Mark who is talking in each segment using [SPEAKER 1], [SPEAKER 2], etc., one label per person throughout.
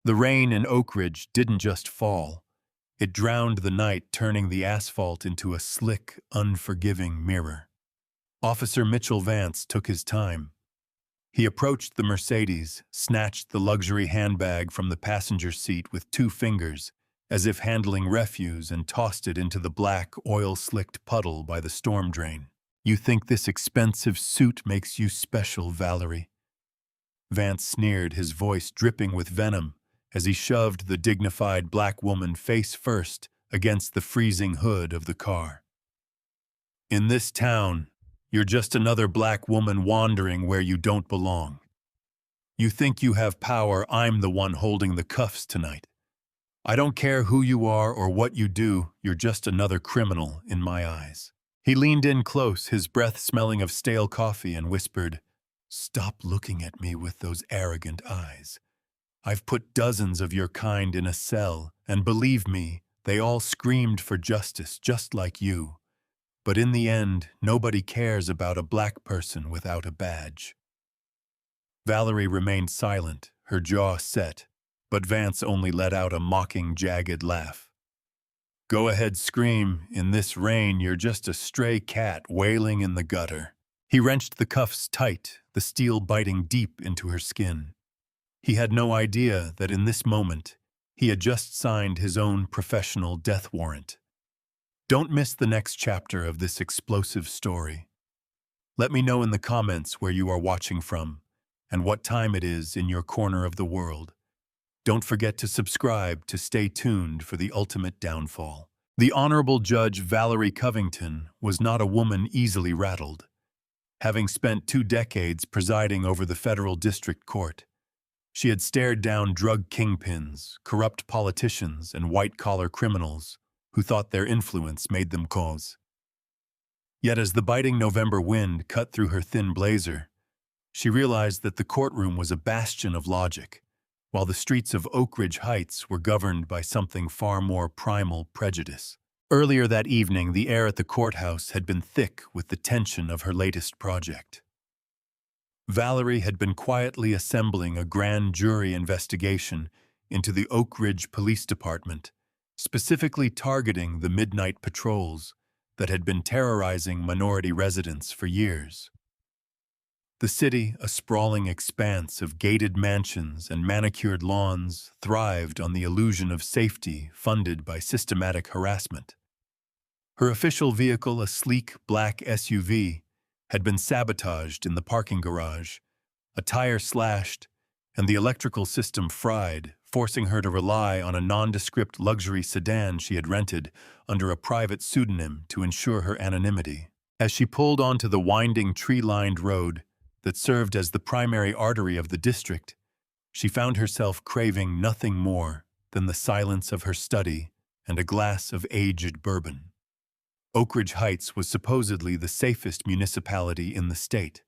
[SPEAKER 1] The rain in Oak Ridge didn't just fall. It drowned the night, turning the asphalt into a slick, unforgiving mirror. Officer Mitchell Vance took his time. He approached the Mercedes, snatched the luxury handbag from the passenger seat with 2 fingers, as if handling refuse, and tossed it into the black, oil-slicked puddle by the storm drain. "You think this expensive suit makes you special, Valerie?" Vance sneered, his voice dripping with venom, as he shoved the dignified black woman face first against the freezing hood of the car. "In this town, you're just another black woman wandering where you don't belong. You think you have power. I'm the one holding the cuffs tonight. I don't care who you are or what you do, you're just another criminal in my eyes." He leaned in close, his breath smelling of stale coffee, and whispered, "Stop looking at me with those arrogant eyes. I've put dozens of your kind in a cell, and believe me, they all screamed for justice just like you. But in the end, nobody cares about a black person without a badge." Valerie remained silent, her jaw set, but Vance only let out a mocking, jagged laugh. "Go ahead, scream. In this rain, you're just a stray cat wailing in the gutter." He wrenched the cuffs tight, the steel biting deep into her skin. He had no idea that in this moment, he had just signed his own professional death warrant. Don't miss the next chapter of this explosive story. Let me know in the comments where you are watching from and what time it is in your corner of the world. Don't forget to subscribe to stay tuned for the ultimate downfall. The Honorable Judge Valerie Covington was not a woman easily rattled. Having spent 2 decades presiding over the federal district court, she had stared down drug kingpins, corrupt politicians, and white-collar criminals who thought their influence made them cause. Yet as the biting November wind cut through her thin blazer, she realized that the courtroom was a bastion of logic, while the streets of Oak Ridge Heights were governed by something far more primal: prejudice. Earlier that evening, the air at the courthouse had been thick with the tension of her latest project. Valerie had been quietly assembling a grand jury investigation into the Oak Ridge Police Department, specifically targeting the midnight patrols that had been terrorizing minority residents for years. The city, a sprawling expanse of gated mansions and manicured lawns, thrived on the illusion of safety funded by systematic harassment. Her official vehicle, a sleek black SUV, had been sabotaged in the parking garage, a tire slashed, and the electrical system fried, forcing her to rely on a nondescript luxury sedan she had rented under a private pseudonym to ensure her anonymity. As she pulled onto the winding tree-lined road that served as the primary artery of the district, she found herself craving nothing more than the silence of her study and a glass of aged bourbon. Oak Ridge Heights was supposedly the safest municipality in the state,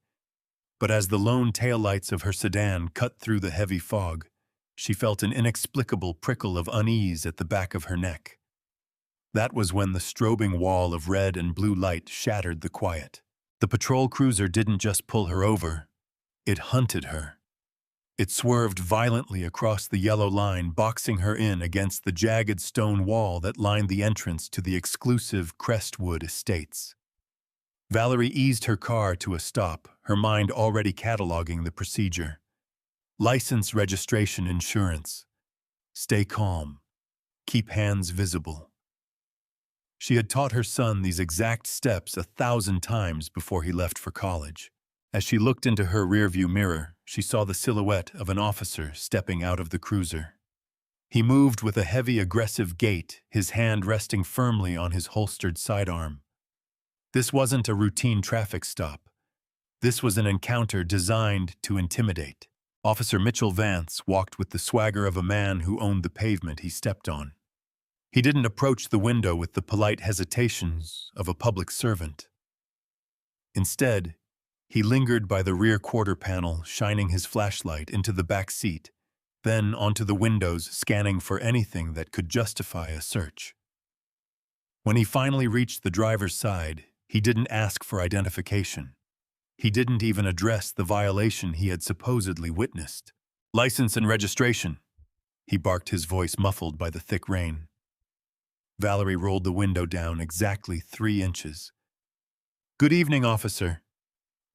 [SPEAKER 1] but as the lone taillights of her sedan cut through the heavy fog, she felt an inexplicable prickle of unease at the back of her neck. That was when the strobing wall of red and blue light shattered the quiet. The patrol cruiser didn't just pull her over, it hunted her. It swerved violently across the yellow line, boxing her in against the jagged stone wall that lined the entrance to the exclusive Crestwood Estates. Valerie eased her car to a stop, her mind already cataloging the procedure. License, registration, insurance. Stay calm. Keep hands visible. She had taught her son these exact steps 1,000 times before he left for college. As she looked into her rearview mirror, she saw the silhouette of an officer stepping out of the cruiser. He moved with a heavy, aggressive gait, his hand resting firmly on his holstered sidearm. This wasn't a routine traffic stop. This was an encounter designed to intimidate. Officer Mitchell Vance walked with the swagger of a man who owned the pavement he stepped on. He didn't approach the window with the polite hesitations of a public servant. Instead, he lingered by the rear quarter panel, shining his flashlight into the back seat, then onto the windows, scanning for anything that could justify a search. When he finally reached the driver's side, he didn't ask for identification. He didn't even address the violation he had supposedly witnessed. "License and registration," he barked, his voice muffled by the thick rain. Valerie rolled the window down exactly 3 inches. "Good evening, officer.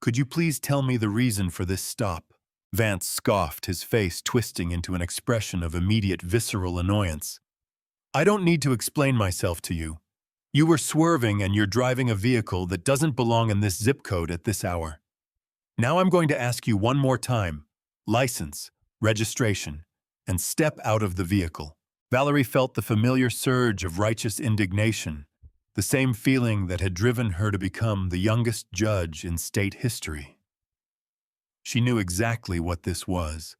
[SPEAKER 1] Could you please tell me the reason for this stop?" Vance scoffed, his face twisting into an expression of immediate visceral annoyance. "I don't need to explain myself to you. You were swerving and you're driving a vehicle that doesn't belong in this zip code at this hour. Now I'm going to ask you one more time. License, registration, and step out of the vehicle." Valerie felt the familiar surge of righteous indignation, the same feeling that had driven her to become the youngest judge in state history. She knew exactly what this was.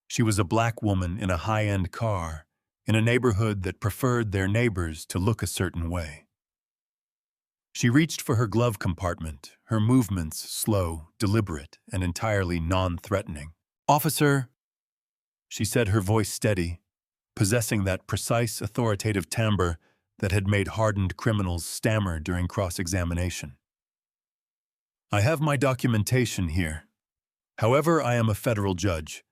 [SPEAKER 1] She was a black woman in a high-end car, in a neighborhood that preferred their neighbors to look a certain way. She reached for her glove compartment, her movements slow, deliberate, and entirely non-threatening. "Officer," she said, her voice steady, possessing that precise, authoritative timbre that had made hardened criminals stammer during cross-examination. "I have my documentation here. However, I am a federal judge.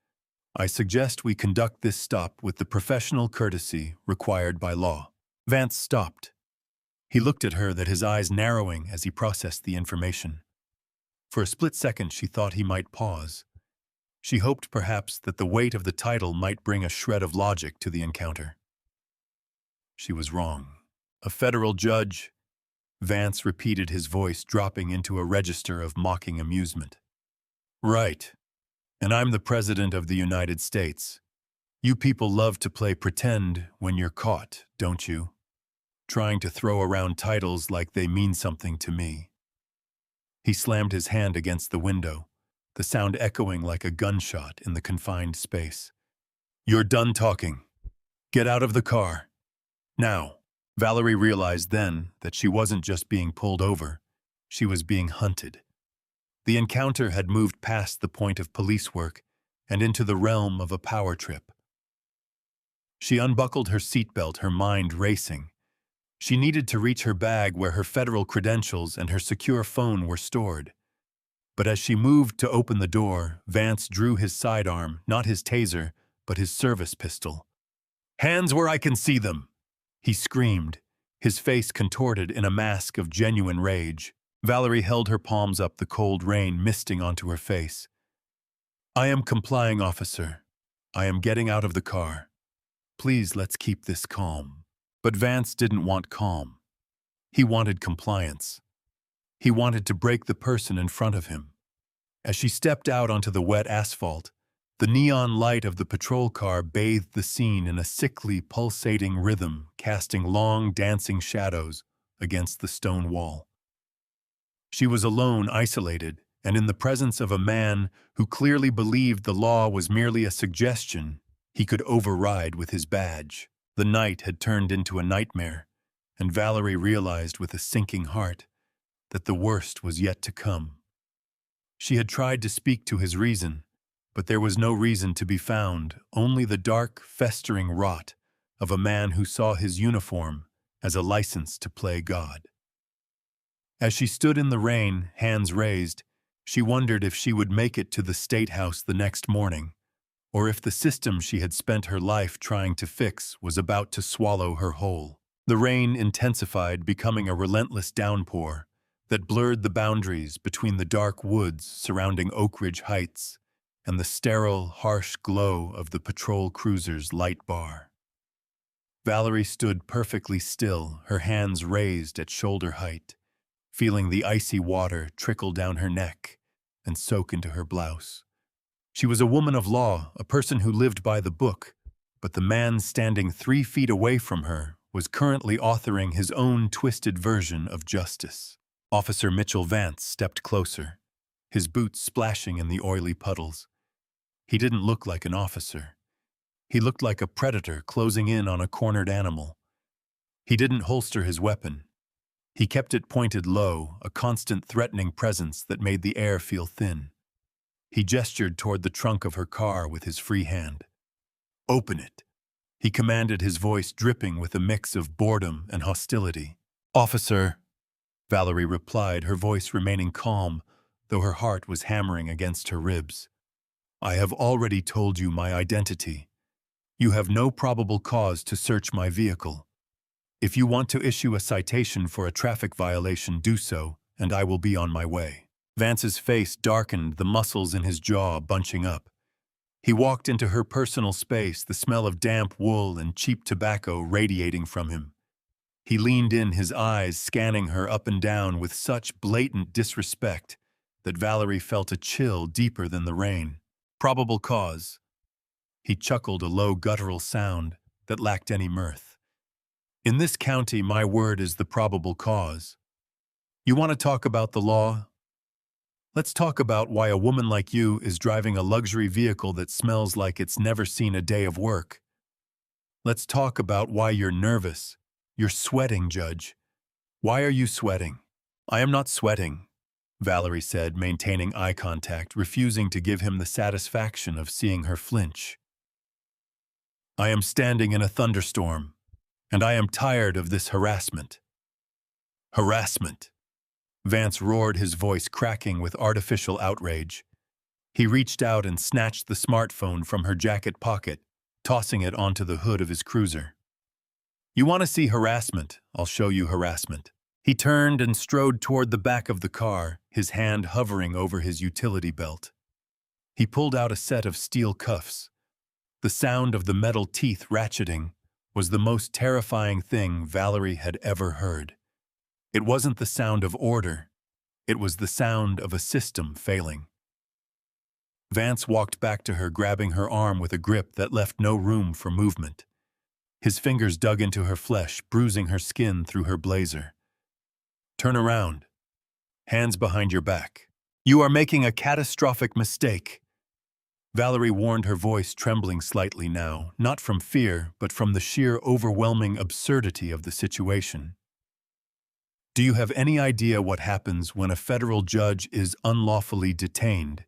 [SPEAKER 1] I suggest we conduct this stop with the professional courtesy required by law." Vance stopped. He looked at her, that his eyes narrowing as he processed the information. For a split second she thought he might pause. She hoped perhaps that the weight of the title might bring a shred of logic to the encounter. She was wrong. "A federal judge," Vance repeated, his voice dropping into a register of mocking amusement. "Right. And I'm the President of the United States. You people love to play pretend when you're caught, don't you? Trying to throw around titles like they mean something to me." He slammed his hand against the window, the sound echoing like a gunshot in the confined space. "You're done talking. Get out of the car. Now." Valerie realized then that she wasn't just being pulled over, she was being hunted. The encounter had moved past the point of police work and into the realm of a power trip. She unbuckled her seatbelt, her mind racing. She needed to reach her bag where her federal credentials and her secure phone were stored. But as she moved to open the door, Vance drew his sidearm, not his taser, but his service pistol. "Hands where I can see them!" he screamed, his face contorted in a mask of genuine rage. Valerie held her palms up, the cold rain misting onto her face. "I am complying, officer. I am getting out of the car. Please, let's keep this calm." But Vance didn't want calm. He wanted compliance. He wanted to break the person in front of him. As she stepped out onto the wet asphalt, the neon light of the patrol car bathed the scene in a sickly, pulsating rhythm, casting long, dancing shadows against the stone wall. She was alone, isolated, and in the presence of a man who clearly believed the law was merely a suggestion he could override with his badge. The night had turned into a nightmare, and Valerie realized with a sinking heart that the worst was yet to come. She had tried to speak to his reason, but there was no reason to be found, only the dark, festering rot of a man who saw his uniform as a license to play God. As she stood in the rain, hands raised, she wondered if she would make it to the State House the next morning, or if the system she had spent her life trying to fix was about to swallow her whole. The rain intensified, becoming a relentless downpour that blurred the boundaries between the dark woods surrounding Oak Ridge Heights and the sterile, harsh glow of the patrol cruiser's light bar. Valerie stood perfectly still, her hands raised at shoulder height, feeling the icy water trickle down her neck and soak into her blouse. She was a woman of law, a person who lived by the book, but the man standing 3 feet away from her was currently authoring his own twisted version of justice. Officer Mitchell Vance stepped closer, his boots splashing in the oily puddles. He didn't look like an officer. He looked like a predator closing in on a cornered animal. He didn't holster his weapon. He kept it pointed low, a constant threatening presence that made the air feel thin. He gestured toward the trunk of her car with his free hand. "Open it," he commanded, his voice dripping with a mix of boredom and hostility. "Officer," Valerie replied, her voice remaining calm, though her heart was hammering against her ribs. "I have already told you my identity. You have no probable cause to search my vehicle. If you want to issue a citation for a traffic violation, do so, and I will be on my way." Vance's face darkened, the muscles in his jaw bunching up. He walked into her personal space, the smell of damp wool and cheap tobacco radiating from him. He leaned in, his eyes scanning her up and down with such blatant disrespect that Valerie felt a chill deeper than the rain. "Probable cause." He chuckled, a low guttural sound that lacked any mirth. "In this county, my word is the probable cause. You want to talk about the law? Let's talk about why a woman like you is driving a luxury vehicle that smells like it's never seen a day of work. Let's talk about why you're nervous. You're sweating, Judge. Why are you sweating?" "I am not sweating," Valerie said, maintaining eye contact, refusing to give him the satisfaction of seeing her flinch. "I am standing in a thunderstorm, and I am tired of this harassment." "Harassment!" Vance roared, his voice cracking with artificial outrage. He reached out and snatched the smartphone from her jacket pocket, tossing it onto the hood of his cruiser. "You want to see harassment? I'll show you harassment." He turned and strode toward the back of the car, his hand hovering over his utility belt. He pulled out a set of steel cuffs. The sound of the metal teeth ratcheting was the most terrifying thing Valerie had ever heard. It wasn't the sound of order. It was the sound of a system failing. Vance walked back to her, grabbing her arm with a grip that left no room for movement. His fingers dug into her flesh, bruising her skin through her blazer. "Turn around. Hands behind your back. You are making a catastrophic mistake." Valerie warned, her voice trembling slightly now, not from fear, but from the sheer overwhelming absurdity of the situation. "Do you have any idea what happens when a federal judge is unlawfully detained?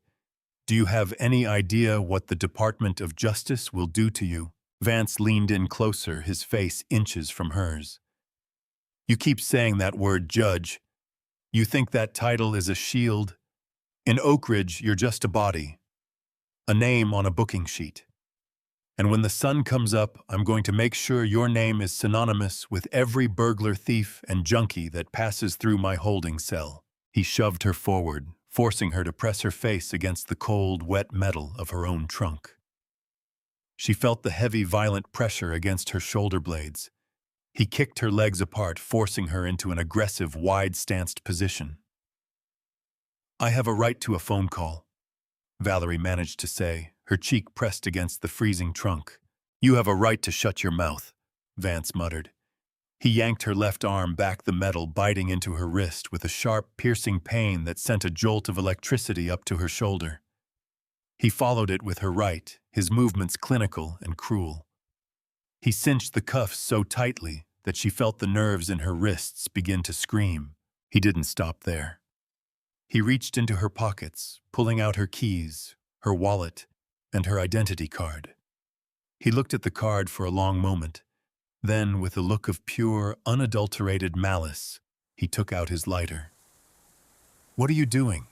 [SPEAKER 1] Do you have any idea what the Department of Justice will do to you?" Vance leaned in closer, his face inches from hers. "You keep saying that word, judge. You think that title is a shield? In Oak Ridge, you're just a body, a name on a booking sheet. And when the sun comes up, I'm going to make sure your name is synonymous with every burglar, thief, and junkie that passes through my holding cell." He shoved her forward, forcing her to press her face against the cold, wet metal of her own trunk. She felt the heavy, violent pressure against her shoulder blades. He kicked her legs apart, forcing her into an aggressive, wide-stanced position. "I have a right to a phone call," Valerie managed to say, her cheek pressed against the freezing trunk. "You have a right to shut your mouth," Vance muttered. He yanked her left arm back, the metal biting into her wrist with a sharp, piercing pain that sent a jolt of electricity up to her shoulder. He followed it with her right, his movements clinical and cruel. He cinched the cuffs so tightly that she felt the nerves in her wrists begin to scream. He didn't stop there. He reached into her pockets, pulling out her keys, her wallet, and her identity card. He looked at the card for a long moment. Then, with a look of pure, unadulterated malice, he took out his lighter. "What are you doing?"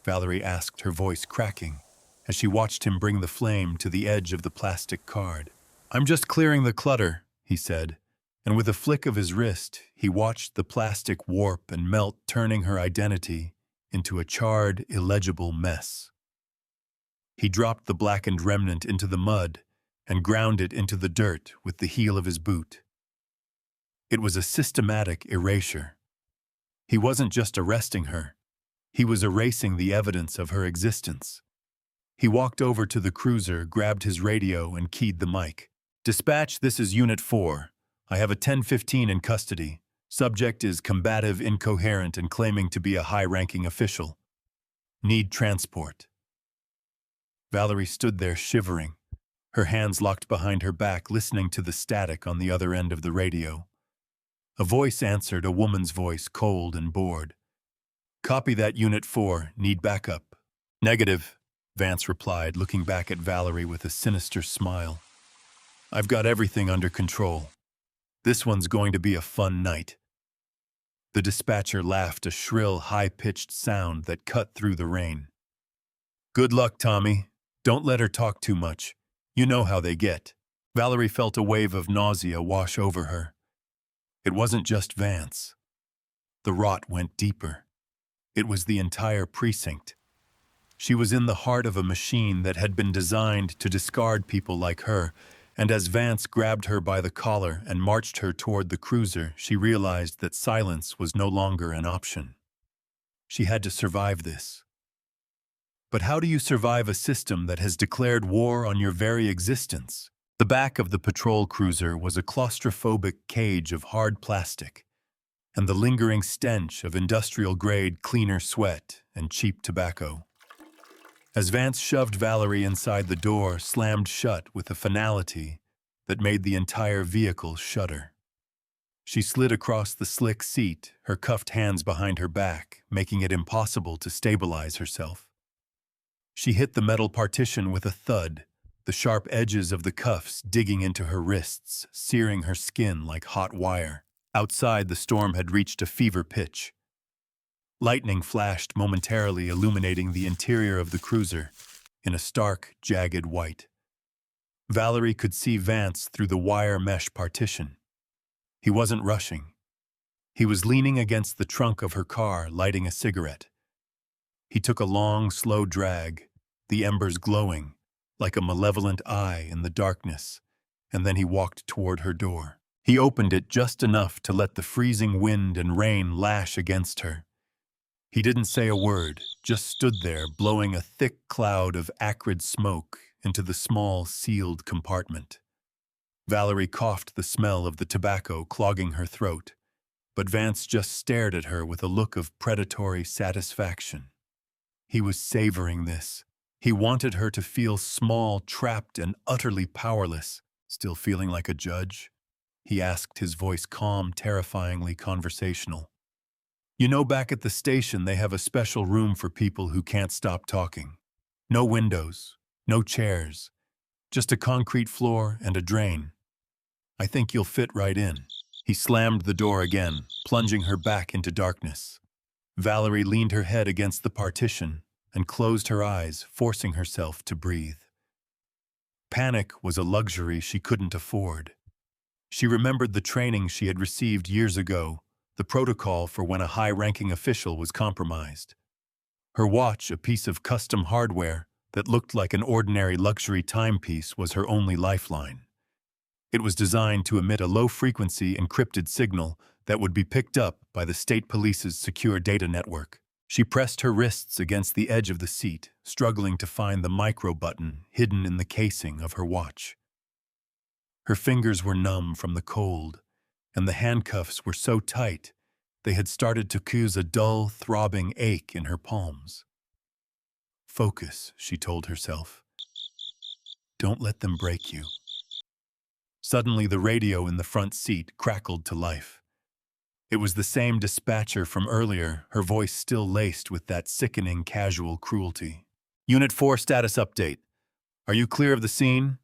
[SPEAKER 1] Valerie asked, her voice cracking, as she watched him bring the flame to the edge of the plastic card. "I'm just clearing the clutter," he said, and with a flick of his wrist, he watched the plastic warp and melt, turning her identity into a charred, illegible mess. He dropped the blackened remnant into the mud and ground it into the dirt with the heel of his boot. It was a systematic erasure. He wasn't just arresting her. He was erasing the evidence of her existence. He walked over to the cruiser, grabbed his radio, and keyed the mic. "Dispatch, this is Unit 4. I have a 1015 in custody. Subject is combative, incoherent, and claiming to be a high-ranking official. Need transport." Valerie stood there shivering, her hands locked behind her back, listening to the static on the other end of the radio. A voice answered, a woman's voice, cold and bored. "Copy that, Unit 4. Need backup." "Negative," Vance replied, looking back at Valerie with a sinister smile. "I've got everything under control. This one's going to be a fun night." The dispatcher laughed, a shrill, high-pitched sound that cut through the rain. "Good luck, Tommy. Don't let her talk too much. You know how they get." Valerie felt a wave of nausea wash over her. It wasn't just Vance. The rot went deeper. It was the entire precinct. She was in the heart of a machine that had been designed to discard people like her, and as Vance grabbed her by the collar and marched her toward the cruiser, she realized that silence was no longer an option. She had to survive this. But how do you survive a system that has declared war on your very existence? The back of the patrol cruiser was a claustrophobic cage of hard plastic, and the lingering stench of industrial-grade cleaner sweat and cheap tobacco. As Vance shoved Valerie inside, the door slammed shut with a finality that made the entire vehicle shudder. She slid across the slick seat, her cuffed hands behind her back, making it impossible to stabilize herself. She hit the metal partition with a thud, the sharp edges of the cuffs digging into her wrists, searing her skin like hot wire. Outside, the storm had reached a fever pitch. Lightning flashed momentarily, illuminating the interior of the cruiser in a stark, jagged white. Valerie could see Vance through the wire mesh partition. He wasn't rushing. He was leaning against the trunk of her car, lighting a cigarette. He took a long, slow drag, the embers glowing like a malevolent eye in the darkness, and then he walked toward her door. He opened it just enough to let the freezing wind and rain lash against her. He didn't say a word, just stood there, blowing a thick cloud of acrid smoke into the small, sealed compartment. Valerie coughed the smell of the tobacco clogging her throat, but Vance just stared at her with a look of predatory satisfaction. He was savoring this. He wanted her to feel small, trapped, and utterly powerless. Still feeling like a judge? He asked, his voice calm, terrifyingly conversational. You know, back at the station, they have a special room for people who can't stop talking. No windows, no chairs, just a concrete floor and a drain. I think you'll fit right in. He slammed the door again, plunging her back into darkness. Valerie leaned her head against the partition and closed her eyes, forcing herself to breathe. Panic was a luxury she couldn't afford. She remembered the training she had received years ago, the protocol for when a high-ranking official was compromised. Her watch, a piece of custom hardware that looked like an ordinary luxury timepiece, was her only lifeline. It was designed to emit a low-frequency encrypted signal that would be picked up by the state police's secure data network. She pressed her wrists against the edge of the seat, struggling to find the micro button hidden in the casing of her watch. Her fingers were numb from the cold, and the handcuffs were so tight they had started to cause a dull, throbbing ache in her palms. Focus, she told herself. Don't let them break you. Suddenly, the radio in the front seat crackled to life. It was the same dispatcher from earlier, her voice still laced with that sickening casual cruelty. Unit 4 status update. Are you clear of the scene?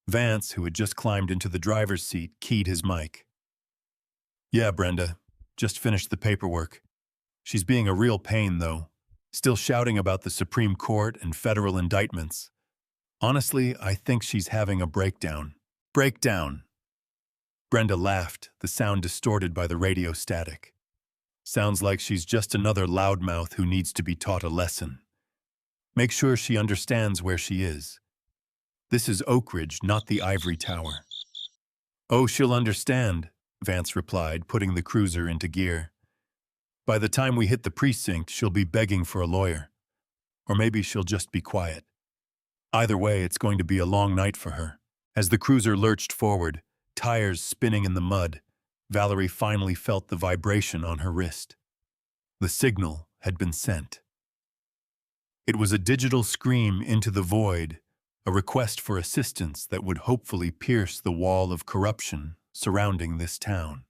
[SPEAKER 1] Vance, who had just climbed into the driver's seat, keyed his mic. Yeah, Brenda. Just finished the paperwork. She's being a real pain, though. Still shouting about the Supreme Court and federal indictments. Honestly, I think she's having a breakdown. Breakdown! Brenda laughed, the sound distorted by the radio static. Sounds like she's just another loudmouth who needs to be taught a lesson. Make sure she understands where she is. This is Oak Ridge, not the Ivory Tower. Oh, she'll understand, Vance replied, putting the cruiser into gear. By the time we hit the precinct, she'll be begging for a lawyer. Or maybe she'll just be quiet. Either way, it's going to be a long night for her. As the cruiser lurched forward, tires spinning in the mud, Valerie finally felt the vibration on her wrist. The signal had been sent. It was a digital scream into the void, a request for assistance that would hopefully pierce the wall of corruption surrounding this town.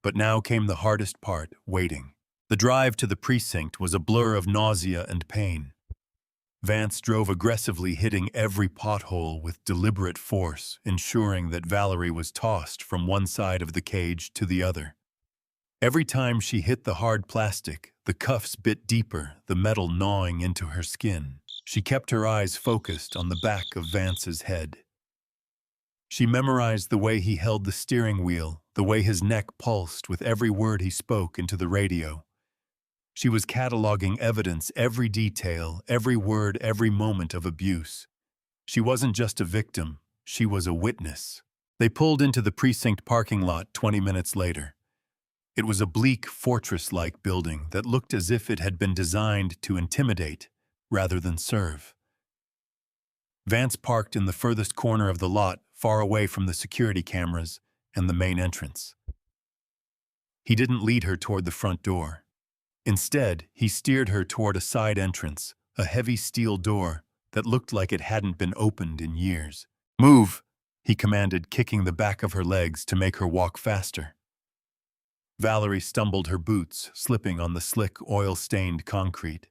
[SPEAKER 1] But now came the hardest part, waiting. The drive to the precinct was a blur of nausea and pain. Vance drove aggressively, hitting every pothole with deliberate force, ensuring that Valerie was tossed from one side of the cage to the other. Every time she hit the hard plastic, the cuffs bit deeper, the metal gnawing into her skin. She kept her eyes focused on the back of Vance's head. She memorized the way he held the steering wheel, the way his neck pulsed with every word he spoke into the radio. She was cataloging evidence, every detail, every word, every moment of abuse. She wasn't just a victim, she was a witness. They pulled into the precinct parking lot 20 minutes later. It was a bleak, fortress-like building that looked as if it had been designed to intimidate rather than serve. Vance parked in the furthest corner of the lot, far away from the security cameras and the main entrance. He didn't lead her toward the front door. Instead, he steered her toward a side entrance, a heavy steel door that looked like it hadn't been opened in years. "Move," he commanded, kicking the back of her legs to make her walk faster. Valerie stumbled, her boots slipping on the slick, oil-stained concrete.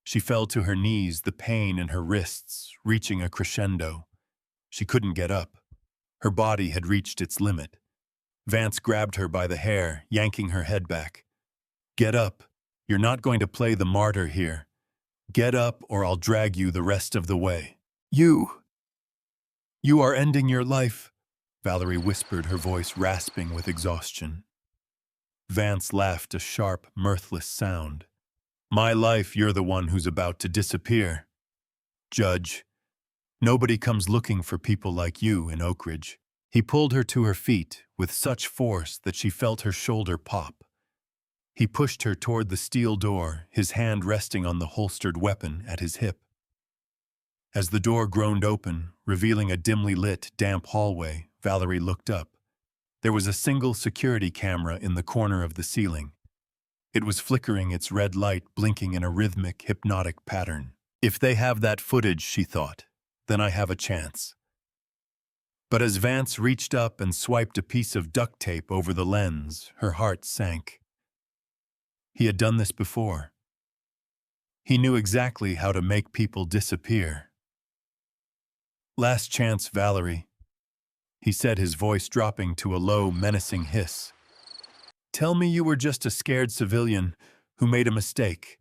[SPEAKER 1] She fell to her knees, the pain in her wrists reaching a crescendo. She couldn't get up. Her body had reached its limit. Vance grabbed her by the hair, yanking her head back. "Get up. You're not going to play the martyr here. Get up or I'll drag you the rest of the way." You are ending your life," Valerie whispered, her voice rasping with exhaustion. Vance laughed, a sharp, mirthless sound. "My life, you're the one who's about to disappear. Judge, nobody comes looking for people like you in Oak Ridge." He pulled her to her feet with such force that she felt her shoulder pop. He pushed her toward the steel door, his hand resting on the holstered weapon at his hip. As the door groaned open, revealing a dimly lit, damp hallway, Valerie looked up. There was a single security camera in the corner of the ceiling. It was flickering, its red light blinking in a rhythmic, hypnotic pattern. "If they have that footage," she thought, "then I have a chance." But as Vance reached up and swiped a piece of duct tape over the lens, her heart sank. He had done this before. He knew exactly how to make people disappear. "Last chance, Valerie," he said, his voice dropping to a low, menacing hiss. "Tell me you were just a scared civilian who made a mistake,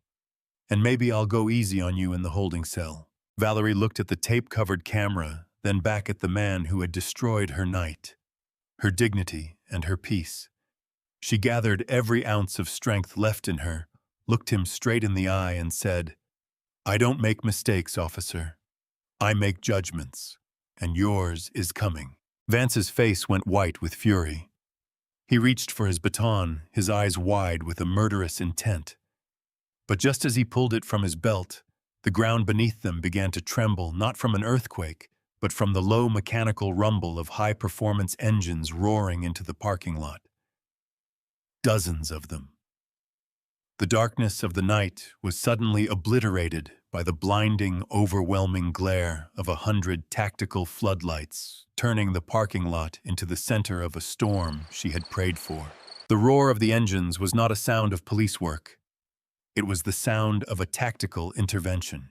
[SPEAKER 1] and maybe I'll go easy on you in the holding cell." Valerie looked at the tape-covered camera, then back at the man who had destroyed her night, her dignity and her peace. She gathered every ounce of strength left in her, looked him straight in the eye and said, "I don't make mistakes, officer. I make judgments, and yours is coming." Vance's face went white with fury. He reached for his baton, his eyes wide with a murderous intent. But just as he pulled it from his belt, the ground beneath them began to tremble, not from an earthquake, but from the low mechanical rumble of high-performance engines roaring into the parking lot. Dozens of them. The darkness of the night was suddenly obliterated by the blinding, overwhelming glare of 100 tactical floodlights, turning the parking lot into the center of a storm she had prayed for. The roar of the engines was not a sound of police work. It was the sound of a tactical intervention.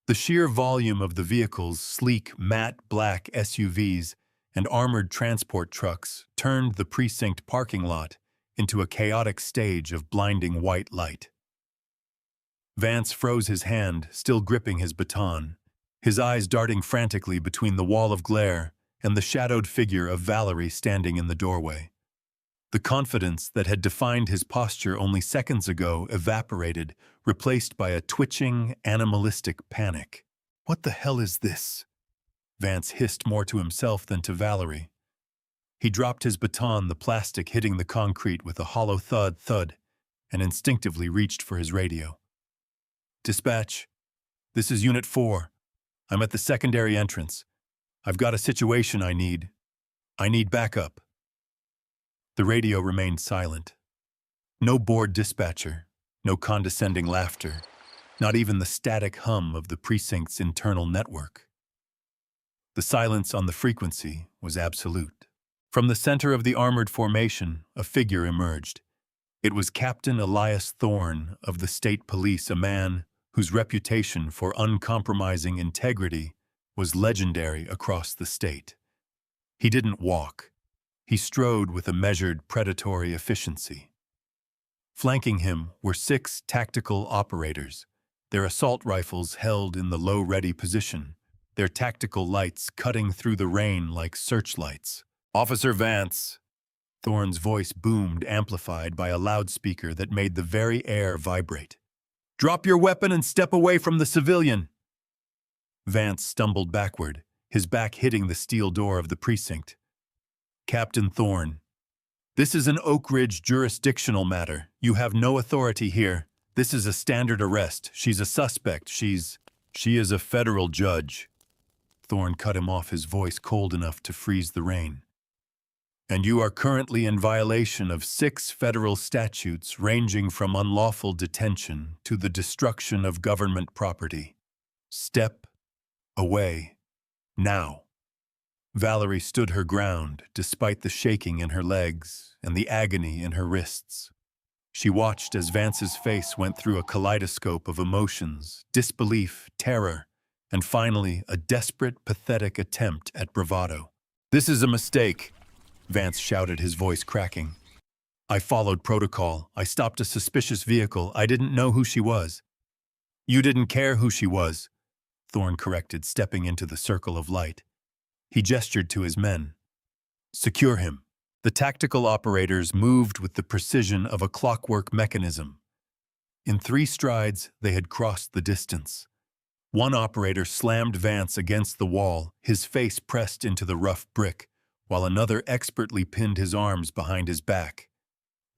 [SPEAKER 1] The sheer volume of the vehicles, sleek, matte black SUVs and armored transport trucks, turned the precinct parking lot into a chaotic stage of blinding white light. Vance froze his hand, still gripping his baton, his eyes darting frantically between the wall of glare and the shadowed figure of Valerie standing in the doorway. The confidence that had defined his posture only seconds ago evaporated, replaced by a twitching, animalistic panic. "What the hell is this?" Vance hissed, more to himself than to Valerie. He dropped his baton, the plastic hitting the concrete with a hollow thud, and instinctively reached for his radio. "Dispatch, this is Unit 4. I'm at the secondary entrance. I've got a situation I need backup." The radio remained silent. No bored dispatcher, no condescending laughter, not even the static hum of the precinct's internal network. The silence on the frequency was absolute. From the center of the armored formation, a figure emerged. It was Captain Elias Thorne of the State Police, a man whose reputation for uncompromising integrity was legendary across the state. He didn't walk. He strode with a measured, predatory efficiency. Flanking him were 6 tactical operators, their assault rifles held in the low-ready position, their tactical lights cutting through the rain like searchlights. "Officer Vance!" Thorne's voice boomed, amplified by a loudspeaker that made the very air vibrate. "Drop your weapon and step away from the civilian!" Vance stumbled backward, his back hitting the steel door of the precinct. "Captain Thorne, this is an Oak Ridge jurisdictional matter. You have no authority here. This is a standard arrest. She's a suspect. She is a federal judge." Thorne cut him off, his voice cold enough to freeze the rain. "And you are currently in violation of 6 federal statutes ranging from unlawful detention to the destruction of government property. Step away. Now." Valerie stood her ground, despite the shaking in her legs and the agony in her wrists. She watched as Vance's face went through a kaleidoscope of emotions, disbelief, terror, and finally a desperate, pathetic attempt at bravado. "This is a mistake," Vance shouted, his voice cracking. "I followed protocol. I stopped a suspicious vehicle. I didn't know who she was." "You didn't care who she was," Thorne corrected, stepping into the circle of light. He gestured to his men. "Secure him." The tactical operators moved with the precision of a clockwork mechanism. In 3 strides, they had crossed the distance. One operator slammed Vance against the wall, his face pressed into the rough brick, while another expertly pinned his arms behind his back.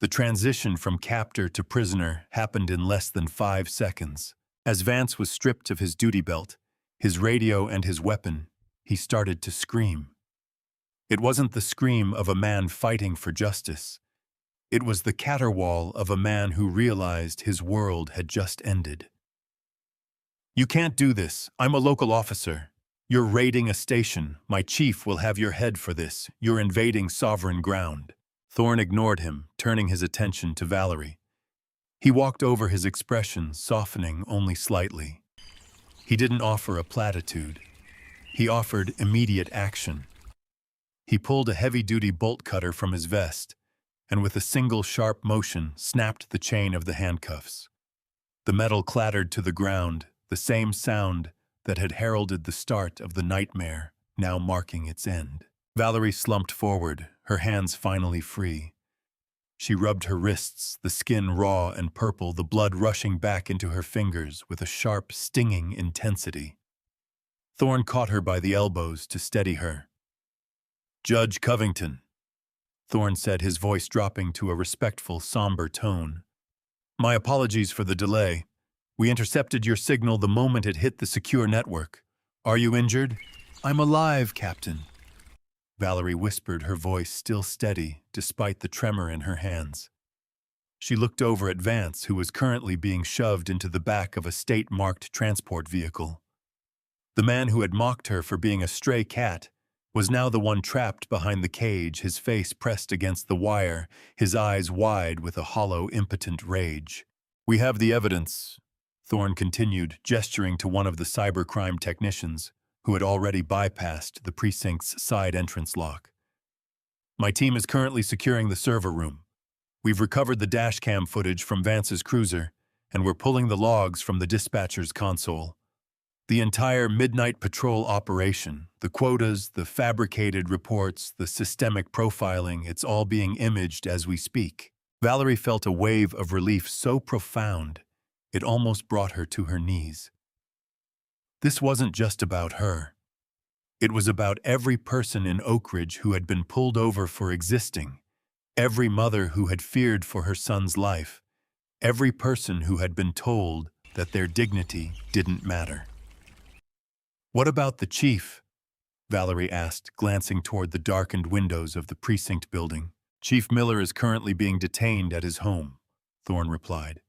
[SPEAKER 1] The transition from captor to prisoner happened in less than 5 seconds. As Vance was stripped of his duty belt, his radio and his weapon, he started to scream. It wasn't the scream of a man fighting for justice. It was the caterwaul of a man who realized his world had just ended. "You can't do this. I'm a local officer. You're raiding a station. My chief will have your head for this. You're invading sovereign ground." Thorne ignored him, turning his attention to Valerie. He walked over, his expression softening only slightly. He didn't offer a platitude. He offered immediate action. He pulled a heavy-duty bolt cutter from his vest, and with a single sharp motion snapped the chain of the handcuffs. The metal clattered to the ground, the same sound that had heralded the start of the nightmare, now marking its end. Valerie slumped forward, her hands finally free. She rubbed her wrists, the skin raw and purple, the blood rushing back into her fingers with a sharp, stinging intensity. Thorne caught her by the elbows to steady her. "Judge Covington," Thorne said, his voice dropping to a respectful, somber tone. "My apologies for the delay. We intercepted your signal the moment it hit the secure network. Are you injured?" "I'm alive, Captain," Valerie whispered, her voice still steady despite the tremor in her hands. She looked over at Vance, who was currently being shoved into the back of a state-marked transport vehicle. The man who had mocked her for being a stray cat was now the one trapped behind the cage, his face pressed against the wire, his eyes wide with a hollow, impotent rage. "We have the evidence," Thorne continued, gesturing to one of the cybercrime technicians, who had already bypassed the precinct's side entrance lock. "My team is currently securing the server room. We've recovered the dashcam footage from Vance's cruiser, and we're pulling the logs from the dispatcher's console. The entire midnight patrol operation, the quotas, the fabricated reports, the systemic profiling, it's all being imaged as we speak." Valerie felt a wave of relief so profound, it almost brought her to her knees. This wasn't just about her. It was about every person in Oak Ridge who had been pulled over for existing, every mother who had feared for her son's life, every person who had been told that their dignity didn't matter. "What about the chief?" Valerie asked, glancing toward the darkened windows of the precinct building. "Chief Miller is currently being detained at his home," Thorne replied.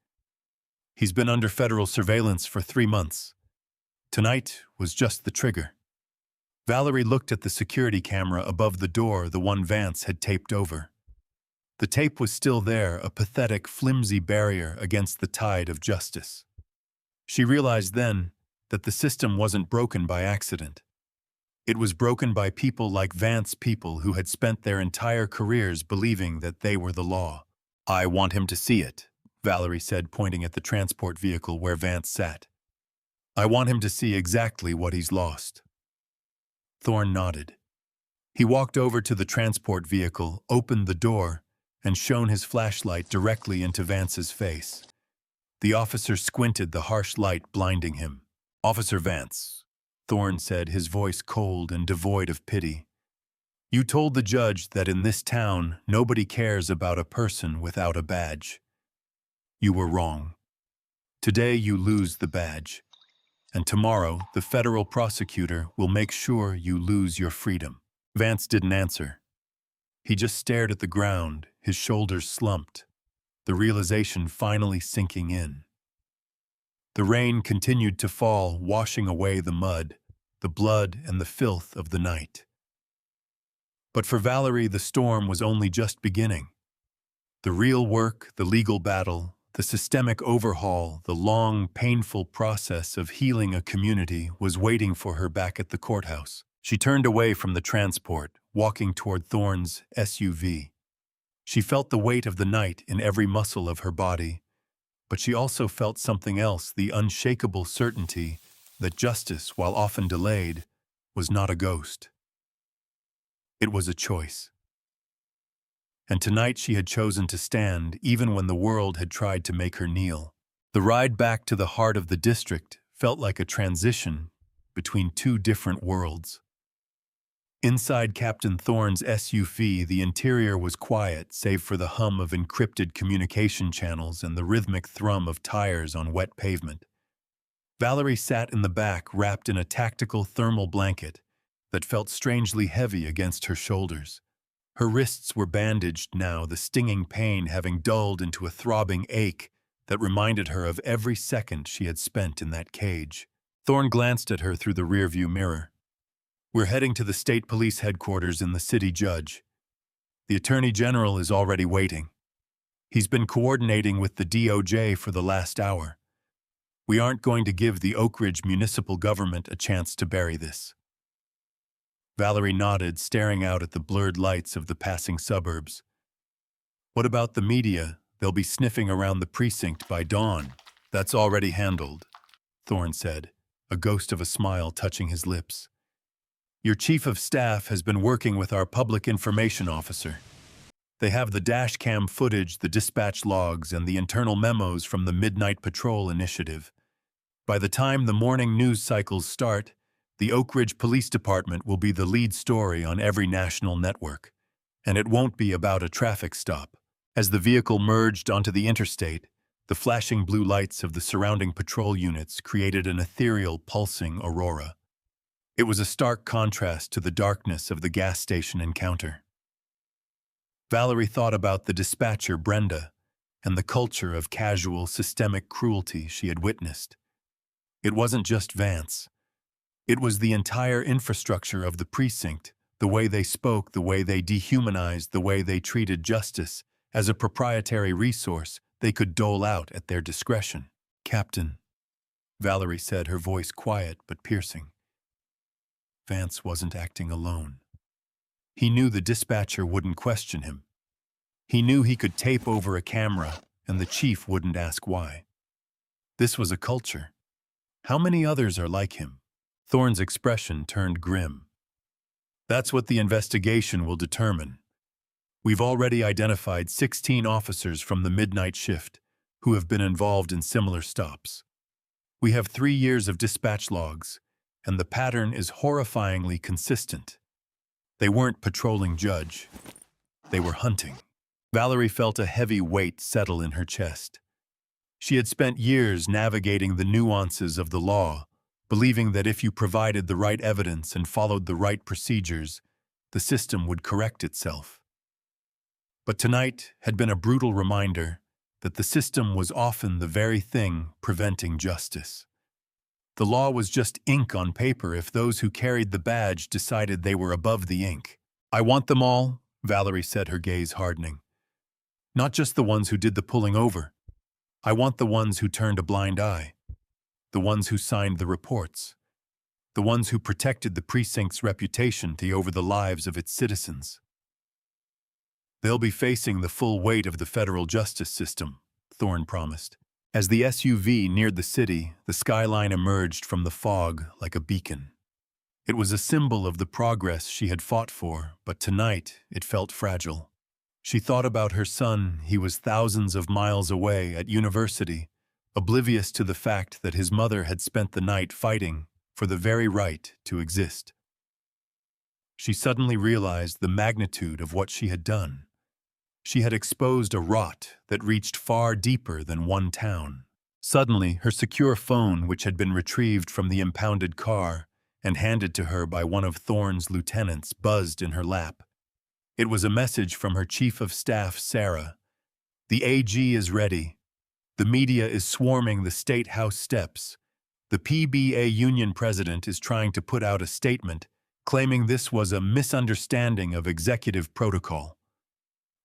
[SPEAKER 1] "He's been under federal surveillance for 3 months. Tonight was just the trigger." Valerie looked at the security camera above the door, the one Vance had taped over. The tape was still there, a pathetic, flimsy barrier against the tide of justice. She realized then that the system wasn't broken by accident. It was broken by people like Vance, people who had spent their entire careers believing that they were the law. "I want him to see it," Valerie said, pointing at the transport vehicle where Vance sat. "I want him to see exactly what he's lost." Thorne nodded. He walked over to the transport vehicle, opened the door, and shone his flashlight directly into Vance's face. The officer squinted, the harsh light blinding him. "Officer Vance," Thorne said, his voice cold and devoid of pity. "You told the judge that in this town nobody cares about a person without a badge. You were wrong. Today you lose the badge, and tomorrow the federal prosecutor will make sure you lose your freedom." Vance didn't answer. He just stared at the ground, his shoulders slumped, the realization finally sinking in. The rain continued to fall, washing away the mud, the blood, and the filth of the night. But for Valerie, the storm was only just beginning. The real work, the legal battle, the systemic overhaul, the long, painful process of healing a community was waiting for her back at the courthouse. She turned away from the transport, walking toward Thorne's SUV. She felt the weight of the night in every muscle of her body, but she also felt something else, the unshakable certainty that justice, while often delayed, was not a ghost. It was a choice. And tonight she had chosen to stand, even when the world had tried to make her kneel. The ride back to the heart of the district felt like a transition between two different worlds. Inside Captain Thorne's SUV, the interior was quiet, save for the hum of encrypted communication channels and the rhythmic thrum of tires on wet pavement. Valerie sat in the back, wrapped in a tactical thermal blanket that felt strangely heavy against her shoulders. Her wrists were bandaged now, the stinging pain having dulled into a throbbing ache that reminded her of every second she had spent in that cage. Thorne glanced at her through the rearview mirror. "We're heading to the state police headquarters in the city, Judge. The Attorney General is already waiting. He's been coordinating with the DOJ for the last hour. We aren't going to give the Oak Ridge municipal government a chance to bury this." Valerie nodded, staring out at the blurred lights of the passing suburbs. "What about the media? They'll be sniffing around the precinct by dawn." "That's already handled," Thorne said, a ghost of a smile touching his lips. "Your chief of staff has been working with our public information officer. They have the dash cam footage, the dispatch logs, and the internal memos from the Midnight Patrol initiative. By the time the morning news cycles start, the Oak Ridge Police Department will be the lead story on every national network. And it won't be about a traffic stop." As the vehicle merged onto the interstate, the flashing blue lights of the surrounding patrol units created an ethereal, pulsing aurora. It was a stark contrast to the darkness of the gas station encounter. Valerie thought about the dispatcher, Brenda, and the culture of casual, systemic cruelty she had witnessed. It wasn't just Vance. It was the entire infrastructure of the precinct, the way they spoke, the way they dehumanized, the way they treated justice as a proprietary resource they could dole out at their discretion. "Captain," Valerie said, her voice quiet but piercing. Vance wasn't acting alone. He knew the dispatcher wouldn't question him. He knew he could tape over a camera and the chief wouldn't ask why. This was a culture. How many others are like him? Thorne's expression turned grim. "That's what the investigation will determine. We've already identified 16 officers from the midnight shift who have been involved in similar stops. We have 3 years of dispatch logs, and the pattern is horrifyingly consistent. They weren't patrolling, Judge. They were hunting." Valerie felt a heavy weight settle in her chest. She had spent years navigating the nuances of the law, believing that if you provided the right evidence and followed the right procedures, the system would correct itself. But tonight had been a brutal reminder that the system was often the very thing preventing justice. The law was just ink on paper if those who carried the badge decided they were above the ink. "I want them all," Valerie said, her gaze hardening. "Not just the ones who did the pulling over. I want the ones who turned a blind eye, the ones who signed the reports, the ones who protected the precinct's reputation over the lives of its citizens. They'll be facing the full weight of the federal justice system," Thorne promised. As the SUV neared the city, the skyline emerged from the fog like a beacon. It was a symbol of the progress she had fought for, but tonight it felt fragile. She thought about her son. He was thousands of miles away at university, oblivious to the fact that his mother had spent the night fighting for the very right to exist. She suddenly realized the magnitude of what she had done. She had exposed a rot that reached far deeper than one town. Suddenly, her secure phone, which had been retrieved from the impounded car and handed to her by one of Thorne's lieutenants, buzzed in her lap. It was a message from her chief of staff, Sarah. "The AG is ready. The media is swarming the State House steps. The PBA union president is trying to put out a statement claiming this was a misunderstanding of executive protocol.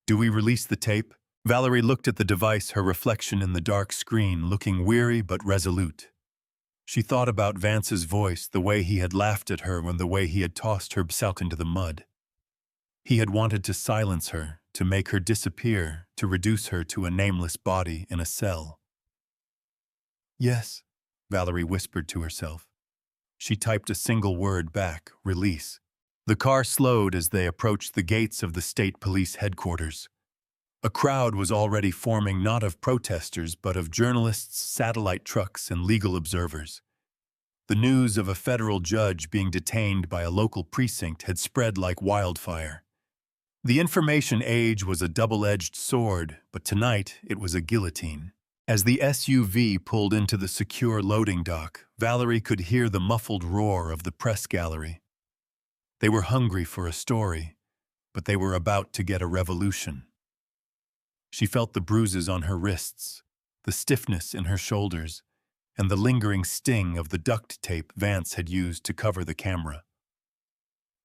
[SPEAKER 1] Do we release the tape?" Valerie looked at the device, her reflection in the dark screen, looking weary but resolute. She thought about Vance's voice, the way he had laughed at her and the way he had tossed herself into the mud. He had wanted to silence her, to make her disappear, to reduce her to a nameless body in a cell. "Yes," Valerie whispered to herself. She typed a single word back, "Release." The car slowed as they approached the gates of the state police headquarters. A crowd was already forming, not of protesters, but of journalists, satellite trucks, and legal observers. The news of a federal judge being detained by a local precinct had spread like wildfire. The information age was a double-edged sword, but tonight it was a guillotine. As the SUV pulled into the secure loading dock, Valerie could hear the muffled roar of the press gallery. They were hungry for a story, but they were about to get a revolution. She felt the bruises on her wrists, the stiffness in her shoulders, and the lingering sting of the duct tape Vance had used to cover the camera.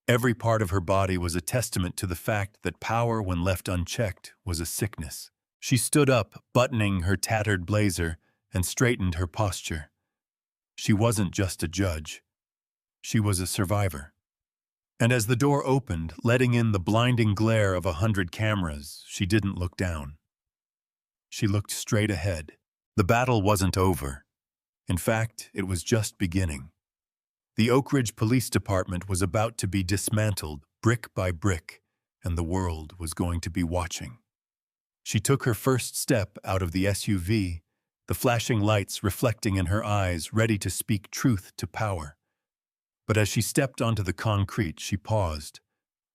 [SPEAKER 1] Every part of her body was a testament to the fact that power, when left unchecked, was a sickness. She stood up, buttoning her tattered blazer, and straightened her posture. She wasn't just a judge. She was a survivor. And as the door opened, letting in the blinding glare of 100 cameras, she didn't look down. She looked straight ahead. The battle wasn't over. In fact, it was just beginning. The Oak Ridge Police Department was about to be dismantled, brick by brick, and the world was going to be watching. She took her first step out of the SUV, the flashing lights reflecting in her eyes, ready to speak truth to power. But as she stepped onto the concrete, she paused,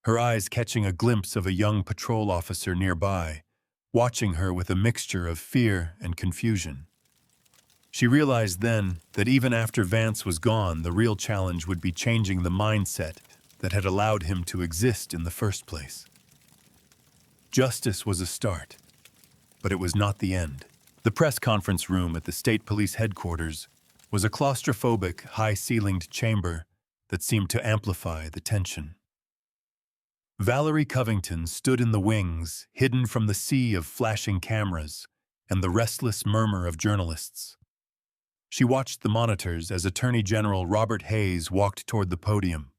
[SPEAKER 1] her eyes catching a glimpse of a young patrol officer nearby, watching her with a mixture of fear and confusion. She realized then that even after Vance was gone, the real challenge would be changing the mindset that had allowed him to exist in the first place. Justice was a start, but it was not the end. The press conference room at the state police headquarters was a claustrophobic, high-ceilinged chamber that seemed to amplify the tension. Valerie Covington stood in the wings, hidden from the sea of flashing cameras and the restless murmur of journalists. She watched the monitors as Attorney General Robert Hayes walked toward the podium.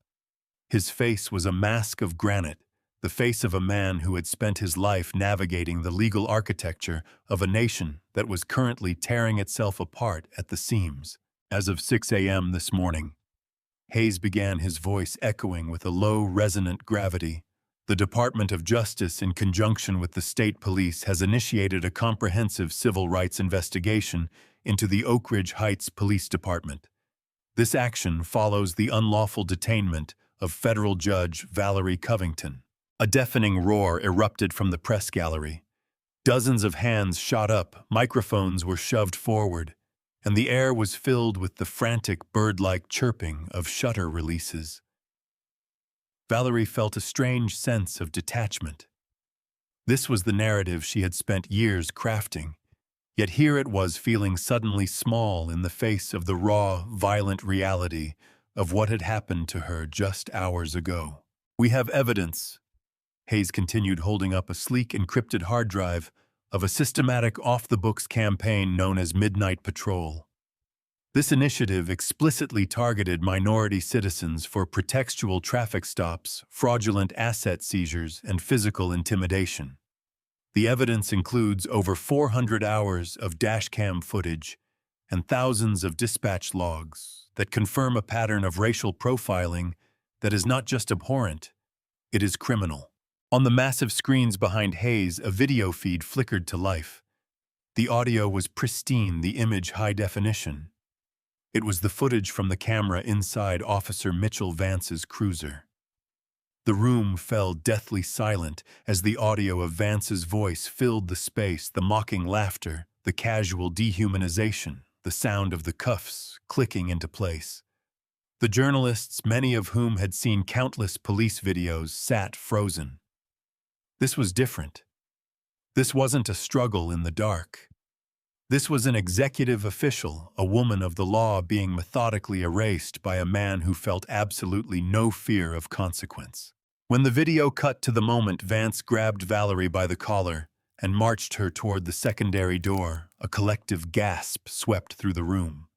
[SPEAKER 1] His face was a mask of granite, the face of a man who had spent his life navigating the legal architecture of a nation that was currently tearing itself apart at the seams. As of 6 a.m. this morning, Hayes began, his voice echoing with a low, resonant gravity. The Department of Justice, in conjunction with the state police, has initiated a comprehensive civil rights investigation into the Oak Ridge Heights Police Department. This action follows the unlawful detainment of federal judge Valerie Covington. A deafening roar erupted from the press gallery. Dozens of hands shot up, microphones were shoved forward, and the air was filled with the frantic bird-like chirping of shutter releases. Valerie felt a strange sense of detachment. This was the narrative she had spent years crafting, yet here it was, feeling suddenly small in the face of the raw, violent reality of what had happened to her just hours ago. "We have evidence," Hayes continued, holding up a sleek encrypted hard drive of a systematic off-the-books campaign known as Midnight Patrol. This initiative explicitly targeted minority citizens for pretextual traffic stops, fraudulent asset seizures, and physical intimidation. The evidence includes over 400 hours of dashcam footage and thousands of dispatch logs that confirm a pattern of racial profiling that is not just abhorrent, it is criminal. On the massive screens behind Hayes, a video feed flickered to life. The audio was pristine, the image high definition. It was the footage from the camera inside Officer Mitchell Vance's cruiser. The room fell deathly silent as the audio of Vance's voice filled the space, the mocking laughter, the casual dehumanization, the sound of the cuffs clicking into place. The journalists, many of whom had seen countless police videos, sat frozen. This was different. This wasn't a struggle in the dark. This was an executive official, a woman of the law being methodically erased by a man who felt absolutely no fear of consequence. When the video cut to the moment Vance grabbed Valerie by the collar and marched her toward the secondary door, a collective gasp swept through the room.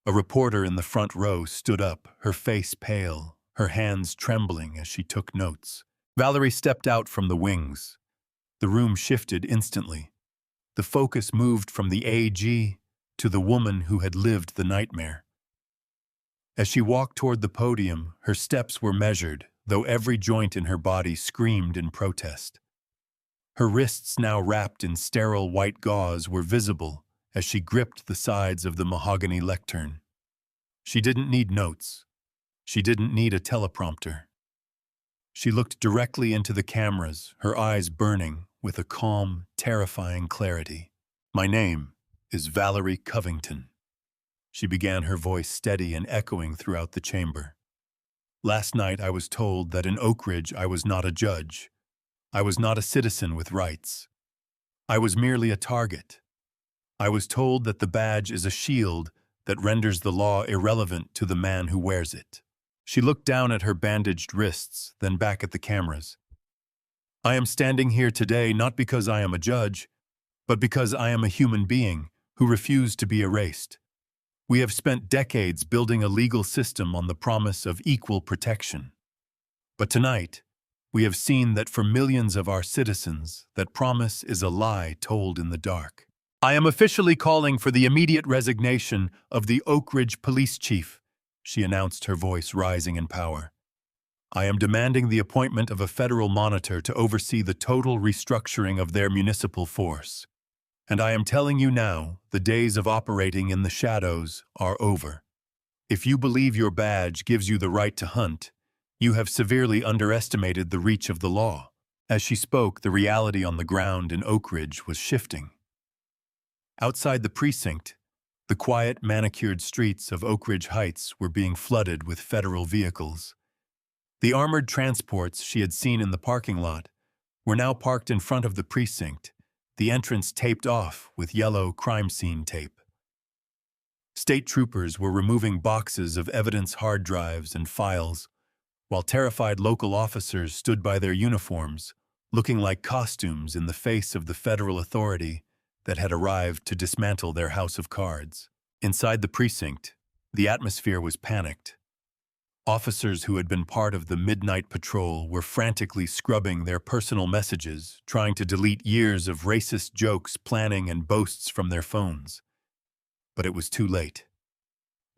[SPEAKER 1] A reporter in the front row stood up, her face pale, her hands trembling as she took notes. Valerie stepped out from the wings. The room shifted instantly. The focus moved from the AG to the woman who had lived the nightmare. As she walked toward the podium, her steps were measured, though every joint in her body screamed in protest. Her wrists, now wrapped in sterile white gauze, were visible as she gripped the sides of the mahogany lectern. She didn't need notes. She didn't need a teleprompter. She looked directly into the cameras, her eyes burning with a calm, terrifying clarity. "My name is Valerie Covington." She began, her voice steady and echoing throughout the chamber. "Last night I was told that in Oak Ridge I was not a judge. I was not a citizen with rights. I was merely a target. I was told that the badge is a shield that renders the law irrelevant to the man who wears it." She looked down at her bandaged wrists, then back at the cameras. "I am standing here today not because I am a judge, but because I am a human being who refused to be erased. We have spent decades building a legal system on the promise of equal protection. But tonight, we have seen that for millions of our citizens, that promise is a lie told in the dark. I am officially calling for the immediate resignation of the Oak Ridge police chief," she announced, her voice rising in power. "I am demanding the appointment of a federal monitor to oversee the total restructuring of their municipal force. And I am telling you now, the days of operating in the shadows are over. If you believe your badge gives you the right to hunt, you have severely underestimated the reach of the law." As she spoke, the reality on the ground in Oak Ridge was shifting. Outside the precinct, the quiet, manicured streets of Oak Ridge Heights were being flooded with federal vehicles. The armored transports she had seen in the parking lot were now parked in front of the precinct, the entrance taped off with yellow crime scene tape. State troopers were removing boxes of evidence hard drives and files, while terrified local officers stood by their uniforms, looking like costumes in the face of the federal authority that had arrived to dismantle their house of cards. Inside the precinct, the atmosphere was panicked. Officers who had been part of the midnight patrol were frantically scrubbing their personal messages, trying to delete years of racist jokes, planning, and boasts from their phones. But it was too late.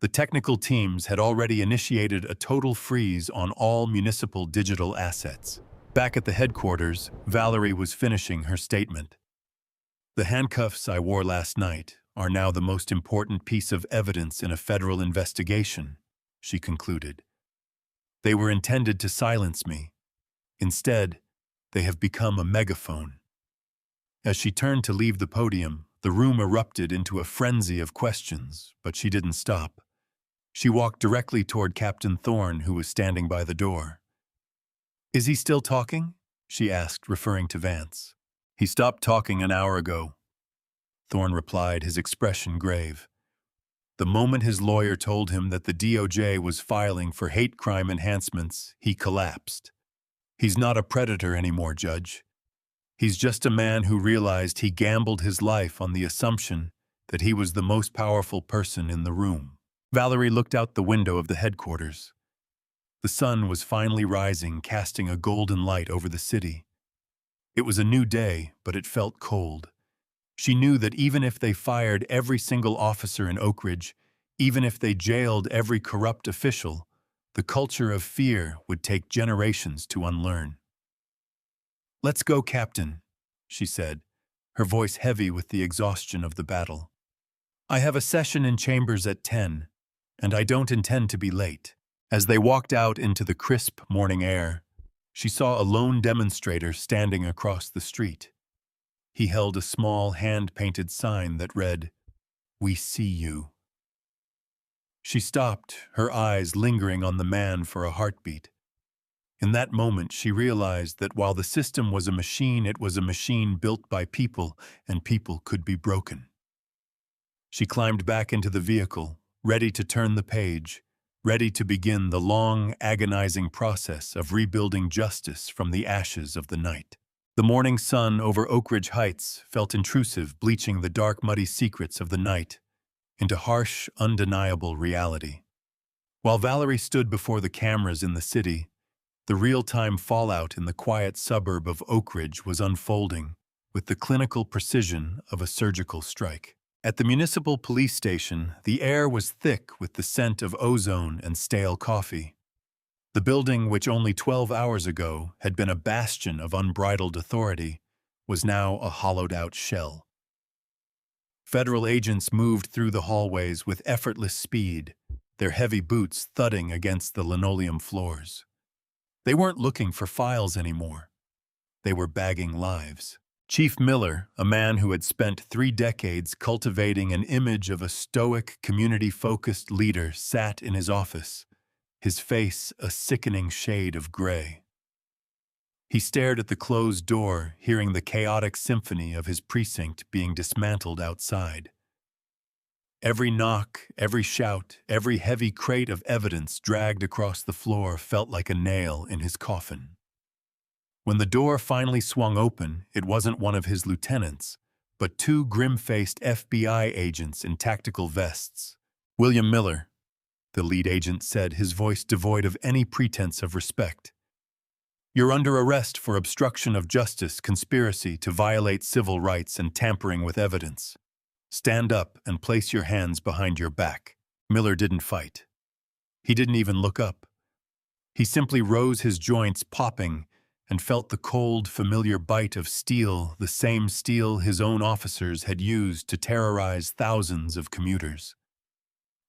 [SPEAKER 1] The technical teams had already initiated a total freeze on all municipal digital assets. Back at the headquarters, Valerie was finishing her statement. "The handcuffs I wore last night are now the most important piece of evidence in a federal investigation," she concluded. "They were intended to silence me. Instead, they have become a megaphone." As she turned to leave the podium, the room erupted into a frenzy of questions, but she didn't stop. She walked directly toward Captain Thorne, who was standing by the door. "Is he still talking?" she asked, referring to Vance. "He stopped talking an hour ago," Thorne replied, his expression grave. "The moment his lawyer told him that the DOJ was filing for hate crime enhancements, he collapsed. He's not a predator anymore, Judge. He's just a man who realized he gambled his life on the assumption that he was the most powerful person in the room." Valerie looked out the window of the headquarters. The sun was finally rising, casting a golden light over the city. It was a new day, but it felt cold. She knew that even if they fired every single officer in Oak Ridge, Even if they jailed every corrupt official, the culture of fear would take generations to unlearn. "Let's go, Captain," she said, her voice heavy with the exhaustion of the battle. "I have a session in chambers at 10, and I don't intend to be late." As they walked out into the crisp morning air, she saw a lone demonstrator standing across the street. He held a small hand-painted sign that read, "We see you." She stopped, her eyes lingering on the man for a heartbeat. In that moment, she realized that while the system was a machine, it was a machine built by people, and people could be broken. She climbed back into the vehicle, ready to turn the page, ready to begin the long, agonizing process of rebuilding justice from the ashes of the night. The morning sun over Oak Ridge Heights felt intrusive, bleaching the dark, muddy secrets of the night into harsh, undeniable reality. While Valerie stood before the cameras in the city, the real-time fallout in the quiet suburb of Oak Ridge was unfolding with the clinical precision of a surgical strike. At the municipal police station, the air was thick with the scent of ozone and stale coffee. The building, which only 12 hours ago had been a bastion of unbridled authority, was now a hollowed-out shell. Federal agents moved through the hallways with effortless speed, their heavy boots thudding against the linoleum floors. They weren't looking for files anymore. They were bagging lives. Chief Miller, a man who had spent 3 decades cultivating an image of a stoic, community-focused leader, sat in his office, his face a sickening shade of gray. He stared at the closed door, hearing the chaotic symphony of his precinct being dismantled outside. Every knock, every shout, every heavy crate of evidence dragged across the floor felt like a nail in his coffin. When the door finally swung open, it wasn't one of his lieutenants, but 2 grim-faced FBI agents in tactical vests. "William Miller," the lead agent said, his voice devoid of any pretense of respect. "You're under arrest for obstruction of justice, conspiracy to violate civil rights, and tampering with evidence. Stand up and place your hands behind your back." Miller didn't fight. He didn't even look up. He simply rose, his joints popping, and felt the cold, familiar bite of steel, the same steel his own officers had used to terrorize thousands of commuters.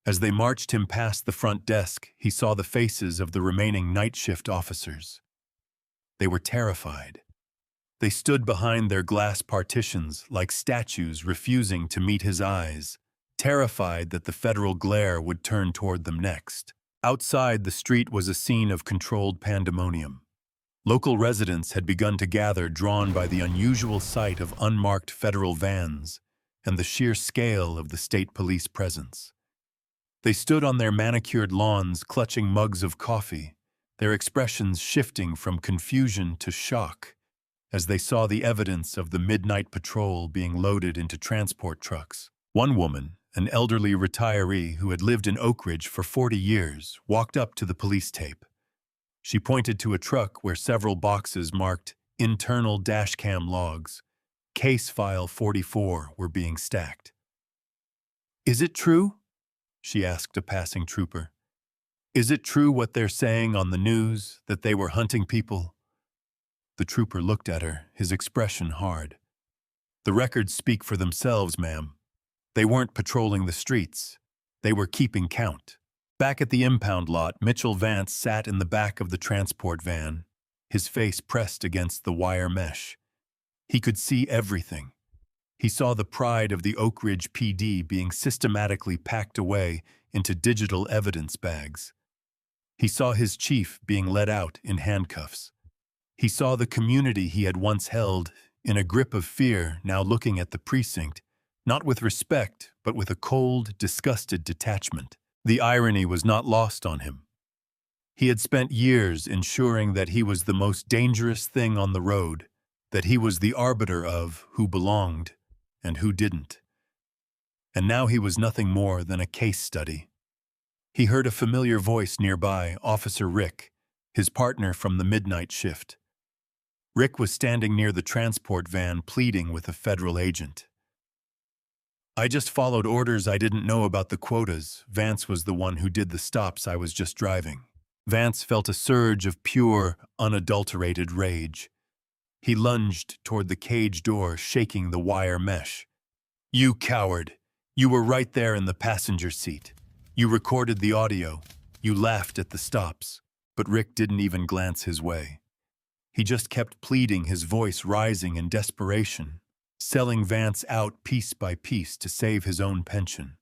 [SPEAKER 1] As they marched him past the front desk, he saw the faces of the remaining night shift officers. They were terrified. They stood behind their glass partitions like statues, refusing to meet his eyes, terrified that the federal glare would turn toward them next. Outside, the street was a scene of controlled pandemonium. Local residents had begun to gather, drawn by the unusual sight of unmarked federal vans and the sheer scale of the state police presence. They stood on their manicured lawns, clutching mugs of coffee, their expressions shifting from confusion to shock as they saw the evidence of the midnight patrol being loaded into transport trucks. One woman, an elderly retiree who had lived in Oak Ridge for 40 years, walked up to the police tape. She pointed to a truck where several boxes marked internal dashcam logs. Case file 44 were being stacked. "Is it true?" she asked a passing trooper. "Is it true what they're saying on the news, that they were hunting people?" The trooper looked at her, his expression hard. "The records speak for themselves, ma'am. They weren't patrolling the streets. They were keeping count." Back at the impound lot, Mitchell Vance sat in the back of the transport van, his face pressed against the wire mesh. He could see everything. He saw the pride of the Oak Ridge PD being systematically packed away into digital evidence bags. He saw his chief being led out in handcuffs. He saw the community he had once held in a grip of fear now looking at the precinct, not with respect, but with a cold, disgusted detachment. The irony was not lost on him. He had spent years ensuring that he was the most dangerous thing on the road, that he was the arbiter of who belonged and who didn't. And now he was nothing more than a case study. He heard a familiar voice nearby, Officer Rick, his partner from the midnight shift. Rick was standing near the transport van pleading with a federal agent. I just followed orders. I didn't know about the quotas. Vance was the one who did the stops. I was just driving. Vance felt a surge of pure, unadulterated rage. He lunged toward the cage door, shaking the wire mesh. You coward! You were right there in the passenger seat. You recorded the audio. You laughed at the stops. But Rick didn't even glance his way. He just kept pleading, his voice rising in desperation, selling Vance out piece by piece to save his own pension.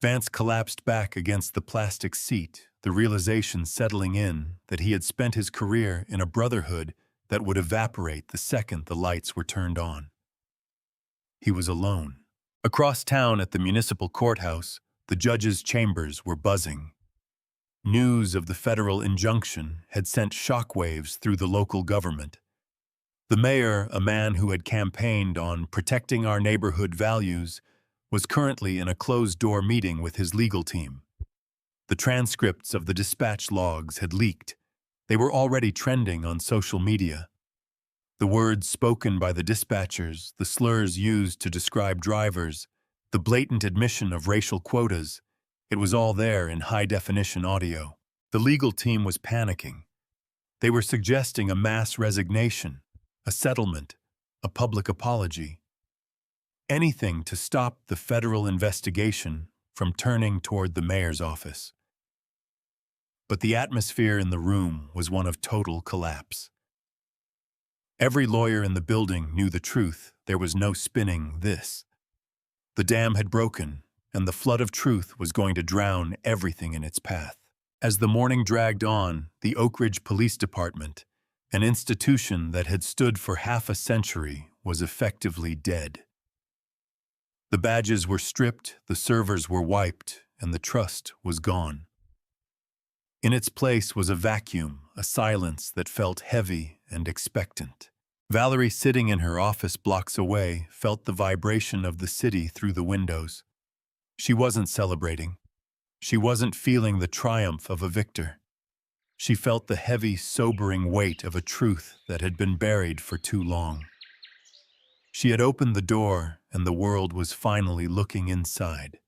[SPEAKER 1] Vance collapsed back against the plastic seat, the realization settling in that he had spent his career in a brotherhood that would evaporate the second the lights were turned on. He was alone. Across town at the municipal courthouse, the judge's chambers were buzzing. News of the federal injunction had sent shockwaves through the local government. The mayor, a man who had campaigned on protecting our neighborhood values, was currently in a closed-door meeting with his legal team. The transcripts of the dispatch logs had leaked. They were already trending on social media. The words spoken by the dispatchers, the slurs used to describe drivers, the blatant admission of racial quotas, it was all there in high-definition audio. The legal team was panicking. They were suggesting a mass resignation, a settlement, a public apology. Anything to stop the federal investigation from turning toward the mayor's office. But the atmosphere in the room was one of total collapse. Every lawyer in the building knew the truth. There was no spinning this. The dam had broken, and the flood of truth was going to drown everything in its path. As the morning dragged on, the Oak Ridge Police Department, an institution that had stood for half a century, was effectively dead. The badges were stripped, the servers were wiped, and the trust was gone. In its place was a vacuum, a silence that felt heavy and expectant. Valerie, sitting in her office blocks away, felt the vibration of the city through the windows. She wasn't celebrating. She wasn't feeling the triumph of a victor. She felt the heavy, sobering weight of a truth that had been buried for too long. She had opened the door, and the world was finally looking inside.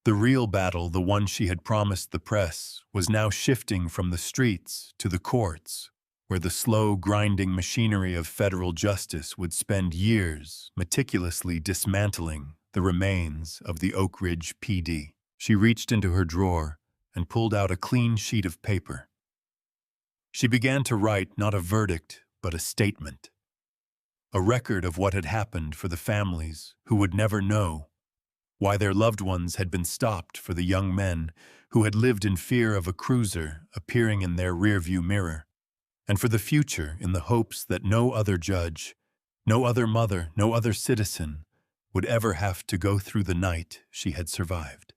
[SPEAKER 1] The real battle, the one she had promised the press, was now shifting from the streets to the courts, where the slow, grinding machinery of federal justice would spend years meticulously dismantling the remains of the Oak Ridge PD. She reached into her drawer and pulled out a clean sheet of paper. She began to write not a verdict, but a statement. A record of what had happened for the families who would never know, why their loved ones had been stopped, for the young men who had lived in fear of a cruiser appearing in their rearview mirror, and for the future in the hopes that no other judge, no other mother, no other citizen would ever have to go through the night she had survived.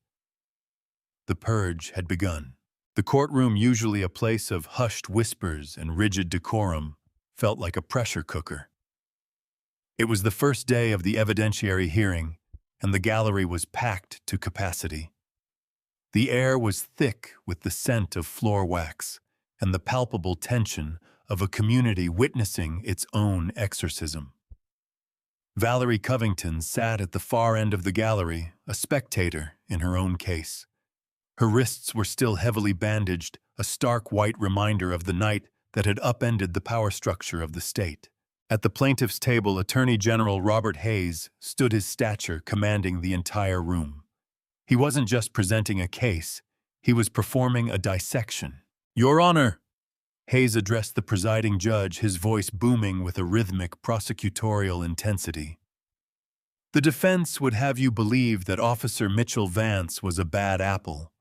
[SPEAKER 1] The purge had begun. The courtroom, usually a place of hushed whispers and rigid decorum, felt like a pressure cooker. It was the first day of the evidentiary hearing, and the gallery was packed to capacity. The air was thick with the scent of floor wax and the palpable tension of a community witnessing its own exorcism. Valerie Covington sat at the far end of the gallery, a spectator in her own case. Her wrists were still heavily bandaged, a stark white reminder of the night that had upended the power structure of the state. At the plaintiff's table, Attorney General Robert Hayes stood, his stature commanding the entire room. He wasn't just presenting a case, he was performing a dissection. "Your Honor!" Hayes addressed the presiding judge, his voice booming with a rhythmic prosecutorial intensity. "The defense would have you believe that Officer Mitchell Vance was a bad apple.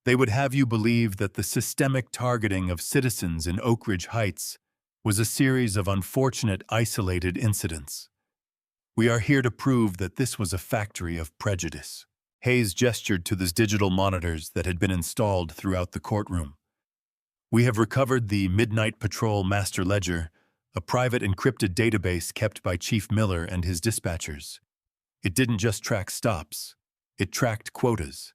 [SPEAKER 1] They would have you believe that the systemic targeting of citizens in Oak Ridge Heights was a series of unfortunate, isolated incidents. We are here to prove that this was a factory of prejudice." Hayes gestured to the digital monitors that had been installed throughout the courtroom. "We have recovered the Midnight Patrol Master Ledger, a private encrypted database kept by Chief Miller and his dispatchers. It didn't just track stops, it tracked quotas.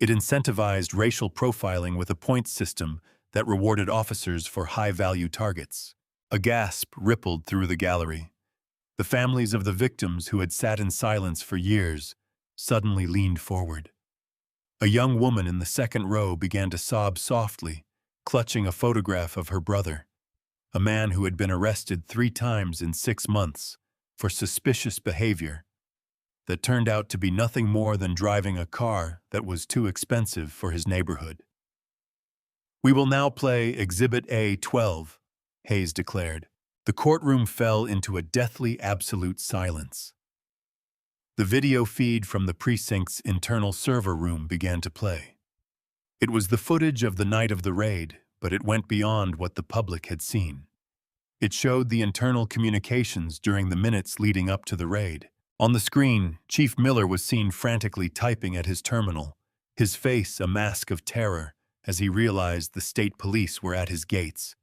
[SPEAKER 1] It incentivized racial profiling with a points system that rewarded officers for high-value targets." A gasp rippled through the gallery. The families of the victims who had sat in silence for years suddenly leaned forward. A young woman in the second row began to sob softly, clutching a photograph of her brother, a man who had been arrested 3 times in 6 months for suspicious behavior that turned out to be nothing more than driving a car that was too expensive for his neighborhood. "We will now play Exhibit A-12, Hayes declared. The courtroom fell into a deathly absolute silence. The video feed from the precinct's internal server room began to play. It was the footage of the night of the raid, but it went beyond what the public had seen. It showed the internal communications during the minutes leading up to the raid. On the screen, Chief Miller was seen frantically typing at his terminal, his face a mask of terror as he realized the state police were at his gates.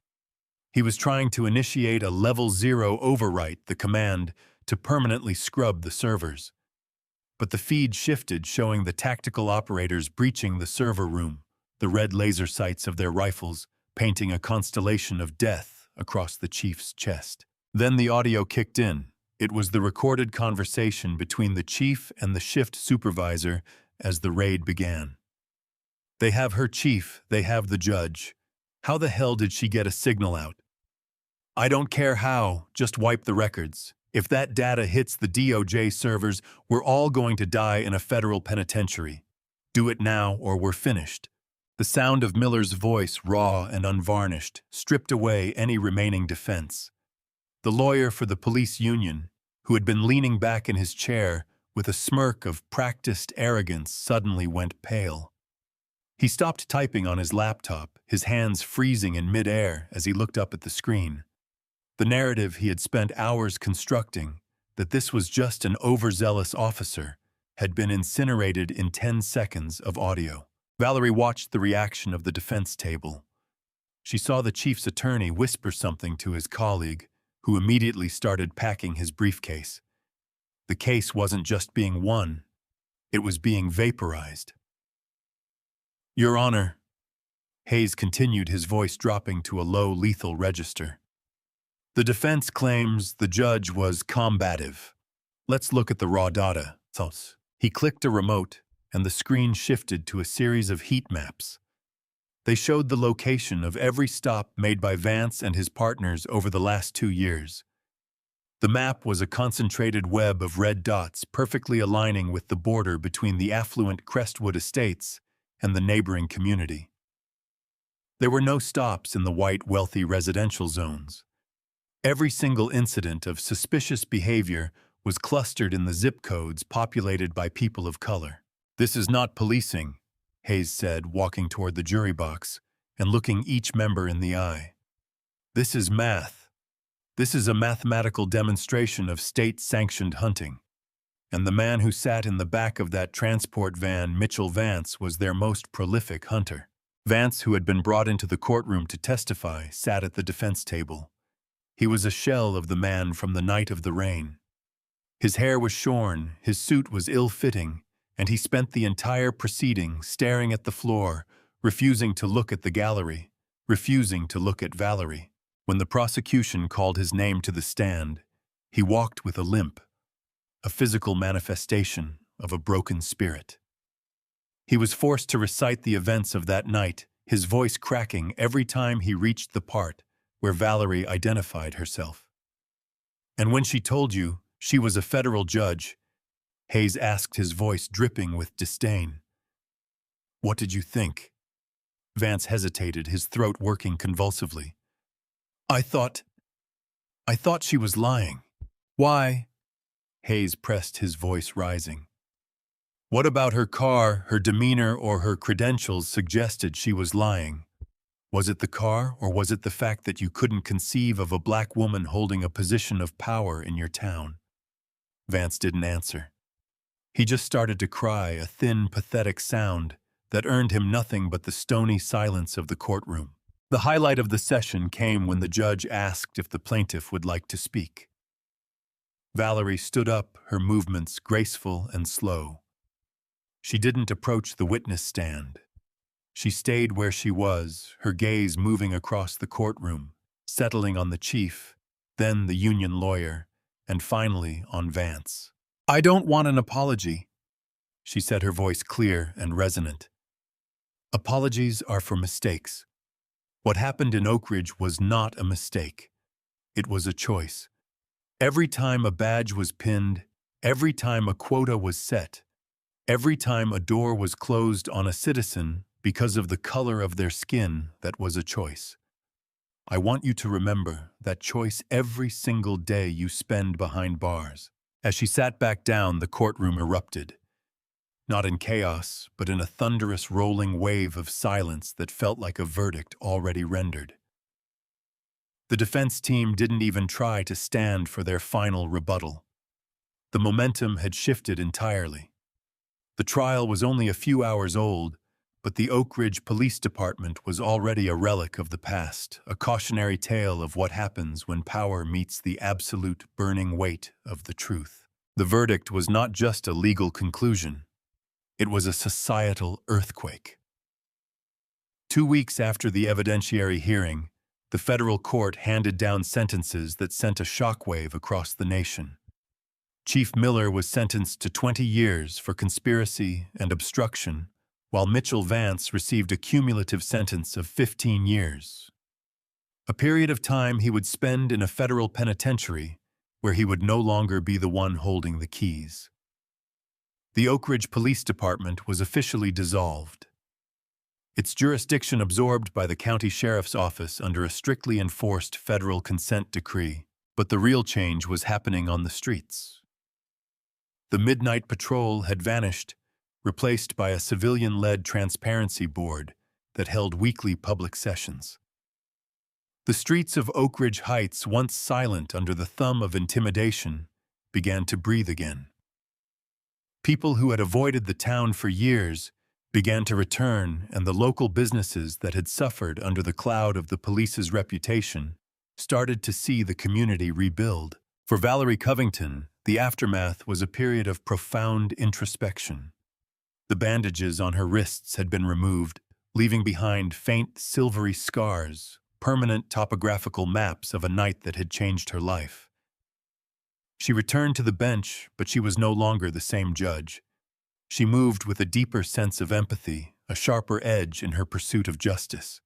[SPEAKER 1] He was trying to initiate a level 0 overwrite, the command to permanently scrub the servers. But the feed shifted, showing the tactical operators breaching the server room, the red laser sights of their rifles painting a constellation of death across the chief's chest. Then the audio kicked in. It was the recorded conversation between the chief and the shift supervisor as the raid began. "They have her chief, they have the judge. How the hell did she get a signal out? I don't care how, just wipe the records. If that data hits the DOJ servers, we're all going to die in a federal penitentiary. Do it now or we're finished." The sound of Miller's voice, raw and unvarnished, stripped away any remaining defense. The lawyer for the police union, who had been leaning back in his chair with a smirk of practiced arrogance, suddenly went pale. He stopped typing on his laptop, his hands freezing in midair as he looked up at the screen. The narrative he had spent hours constructing, that this was just an overzealous officer, had been incinerated in 10 seconds of audio. Valerie watched the reaction of the defense table. She saw the chief's attorney whisper something to his colleague, who immediately started packing his briefcase. The case wasn't just being won, it was being vaporized. "Your Honor," Hayes continued, his voice dropping to a low, lethal register. "The defense claims the judge was combative. Let's look at the raw data." He clicked a remote, and the screen shifted to a series of heat maps. They showed the location of every stop made by Vance and his partners over the last 2 years. The map was a concentrated web of red dots perfectly aligning with the border between the affluent Crestwood estates and the neighboring community. There were no stops in the white, wealthy residential zones. Every single incident of suspicious behavior was clustered in the zip codes populated by people of color. "This is not policing," Hayes said, walking toward the jury box and looking each member in the eye. "This is math. This is a mathematical demonstration of state-sanctioned hunting. And the man who sat in the back of that transport van, Mitchell Vance, was their most prolific hunter." Vance, who had been brought into the courtroom to testify, sat at the defense table. He was a shell of the man from the night of the rain. His hair was shorn, his suit was ill-fitting, and he spent the entire proceeding staring at the floor, refusing to look at the gallery, refusing to look at Valerie. When the prosecution called his name to the stand, he walked with a limp, a physical manifestation of a broken spirit. He was forced to recite the events of that night, his voice cracking every time he reached the part where Valerie identified herself. "And when she told you she was a federal judge," Hayes asked, his voice dripping with disdain, "what did you think?" Vance hesitated, his throat working convulsively. I thought she was lying." "Why?" Hayes pressed, his voice rising. "What about her car, her demeanor, or her credentials suggested she was lying? Was it the car, or was it the fact that you couldn't conceive of a black woman holding a position of power in your town?" Vance didn't answer. He just started to cry, a thin, pathetic sound that earned him nothing but the stony silence of the courtroom. The highlight of the session came when the judge asked if the plaintiff would like to speak. Valerie stood up, her movements graceful and slow. She didn't approach the witness stand. She stayed where she was, her gaze moving across the courtroom, settling on the chief, then the union lawyer, and finally on Vance. "I don't want an apology," she said, her voice clear and resonant. "Apologies are for mistakes. What happened in Oak Ridge was not a mistake. It was a choice. Every time a badge was pinned, every time a quota was set, every time a door was closed on a citizen because of the color of their skin, that was a choice. I want you to remember that choice every single day you spend behind bars." As she sat back down, the courtroom erupted. Not in chaos, but in a thunderous rolling wave of silence that felt like a verdict already rendered. The defense team didn't even try to stand for their final rebuttal. The momentum had shifted entirely. The trial was only a few hours old, but the Oak Ridge Police Department was already a relic of the past, a cautionary tale of what happens when power meets the absolute burning weight of the truth. The verdict was not just a legal conclusion. It was a societal earthquake. 2 weeks after the evidentiary hearing, the federal court handed down sentences that sent a shockwave across the nation. Chief Miller was sentenced to 20 years for conspiracy and obstruction, while Mitchell Vance received a cumulative sentence of 15 years. A period of time he would spend in a federal penitentiary where he would no longer be the one holding the keys. The Oak Ridge Police Department was officially dissolved. Its jurisdiction absorbed by the county sheriff's office under a strictly enforced federal consent decree, but the real change was happening on the streets. The midnight patrol had vanished, replaced by a civilian-led transparency board that held weekly public sessions. The streets of Oak Ridge Heights, once silent under the thumb of intimidation, began to breathe again. People who had avoided the town for years began to return, and the local businesses that had suffered under the cloud of the police's reputation started to see the community rebuild. For Valerie Covington, the aftermath was a period of profound introspection. The bandages on her wrists had been removed, leaving behind faint silvery scars, permanent topographical maps of a night that had changed her life. She returned to the bench, but she was no longer the same judge. She moved with a deeper sense of empathy, a sharper edge in her pursuit of justice.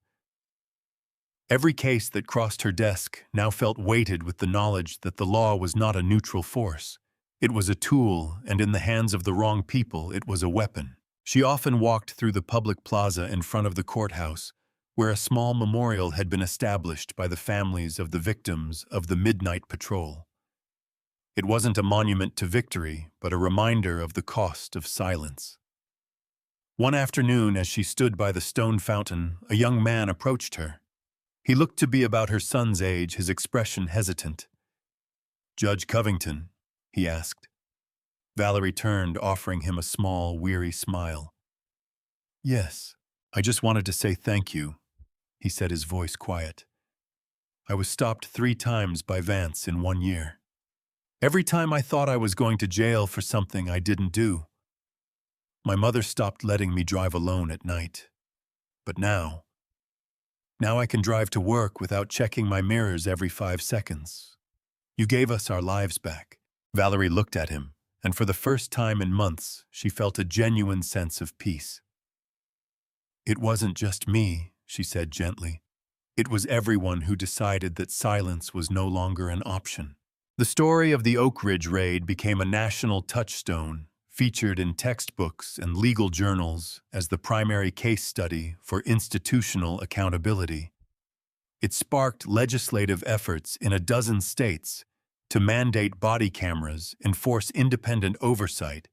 [SPEAKER 1] Every case that crossed her desk now felt weighted with the knowledge that the law was not a neutral force. It was a tool, and in the hands of the wrong people, it was a weapon. She often walked through the public plaza in front of the courthouse, where a small memorial had been established by the families of the victims of the midnight patrol. It wasn't a monument to victory, but a reminder of the cost of silence. One afternoon, as she stood by the stone fountain, a young man approached her. He looked to be about her son's age, his expression hesitant. "Judge Covington?" he asked. Valerie turned, offering him a small, weary smile. "Yes, I just wanted to say thank you," he said, his voice quiet. "I was stopped 3 times by Vance in 1 year. Every time I thought I was going to jail for something I didn't do. My mother stopped letting me drive alone at night. But now I can drive to work without checking my mirrors every 5 seconds. You gave us our lives back." Valerie looked at him, and for the first time in months, she felt a genuine sense of peace. "It wasn't just me," she said gently. "It was everyone who decided that silence was no longer an option." The story of the Oak Ridge raid became a national touchstone, featured in textbooks and legal journals as the primary case study for institutional accountability. It sparked legislative efforts in a dozen states to mandate body cameras, enforce independent oversight,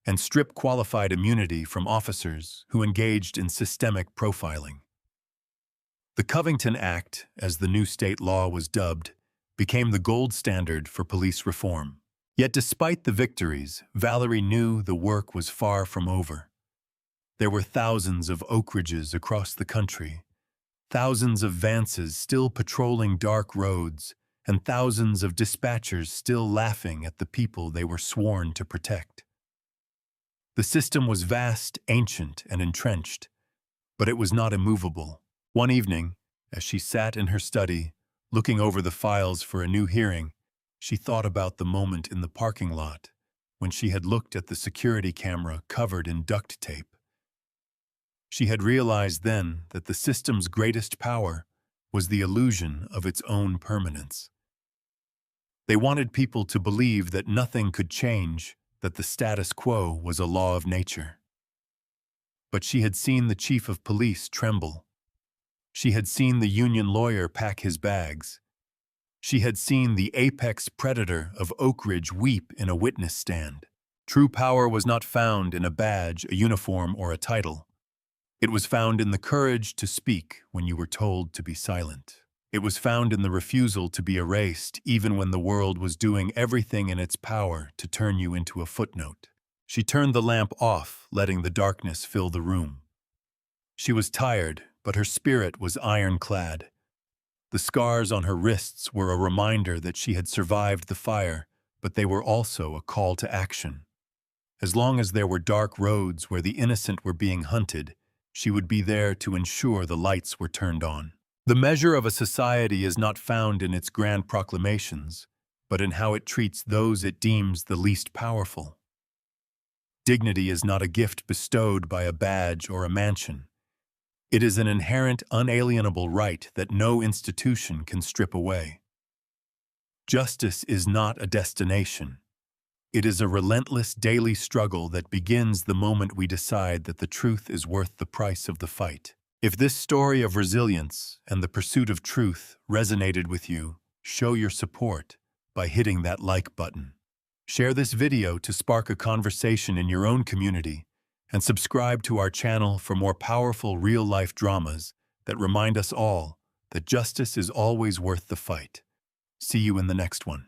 [SPEAKER 1] and strip qualified immunity from officers who engaged in systemic profiling. The Covington Act, as the new state law was dubbed, became the gold standard for police reform. Yet despite the victories, Valerie knew the work was far from over. There were thousands of Oak Ridges across the country, thousands of Vances still patrolling dark roads, and thousands of dispatchers still laughing at the people they were sworn to protect. The system was vast, ancient, and entrenched, but it was not immovable. One evening, as she sat in her study, looking over the files for a new hearing, She thought about the moment in the parking lot when she had looked at the security camera covered in duct tape. She had realized then that the system's greatest power was the illusion of its own permanence. They wanted people to believe that nothing could change, that the status quo was a law of nature. But she had seen the chief of police tremble. She had seen the union lawyer pack his bags. She had seen the apex predator of Oak Ridge weep in a witness stand. True power was not found in a badge, a uniform, or a title. It was found in the courage to speak when you were told to be silent. It was found in the refusal to be erased even when the world was doing everything in its power to turn you into a footnote. She turned the lamp off, letting the darkness fill the room. She was tired, but her spirit was ironclad. The scars on her wrists were a reminder that she had survived the fire, but they were also a call to action. As long as there were dark roads where the innocent were being hunted, she would be there to ensure the lights were turned on. The measure of a society is not found in its grand proclamations, but in how it treats those it deems the least powerful. Dignity is not a gift bestowed by a badge or a mansion. It is an inherent, unalienable right that no institution can strip away. Justice is not a destination. It is a relentless daily struggle that begins the moment we decide that the truth is worth the price of the fight. If this story of resilience and the pursuit of truth resonated with you, show your support by hitting that like button. Share this video to spark a conversation in your own community, and subscribe to our channel for more powerful real-life dramas that remind us all that justice is always worth the fight. See you in the next one.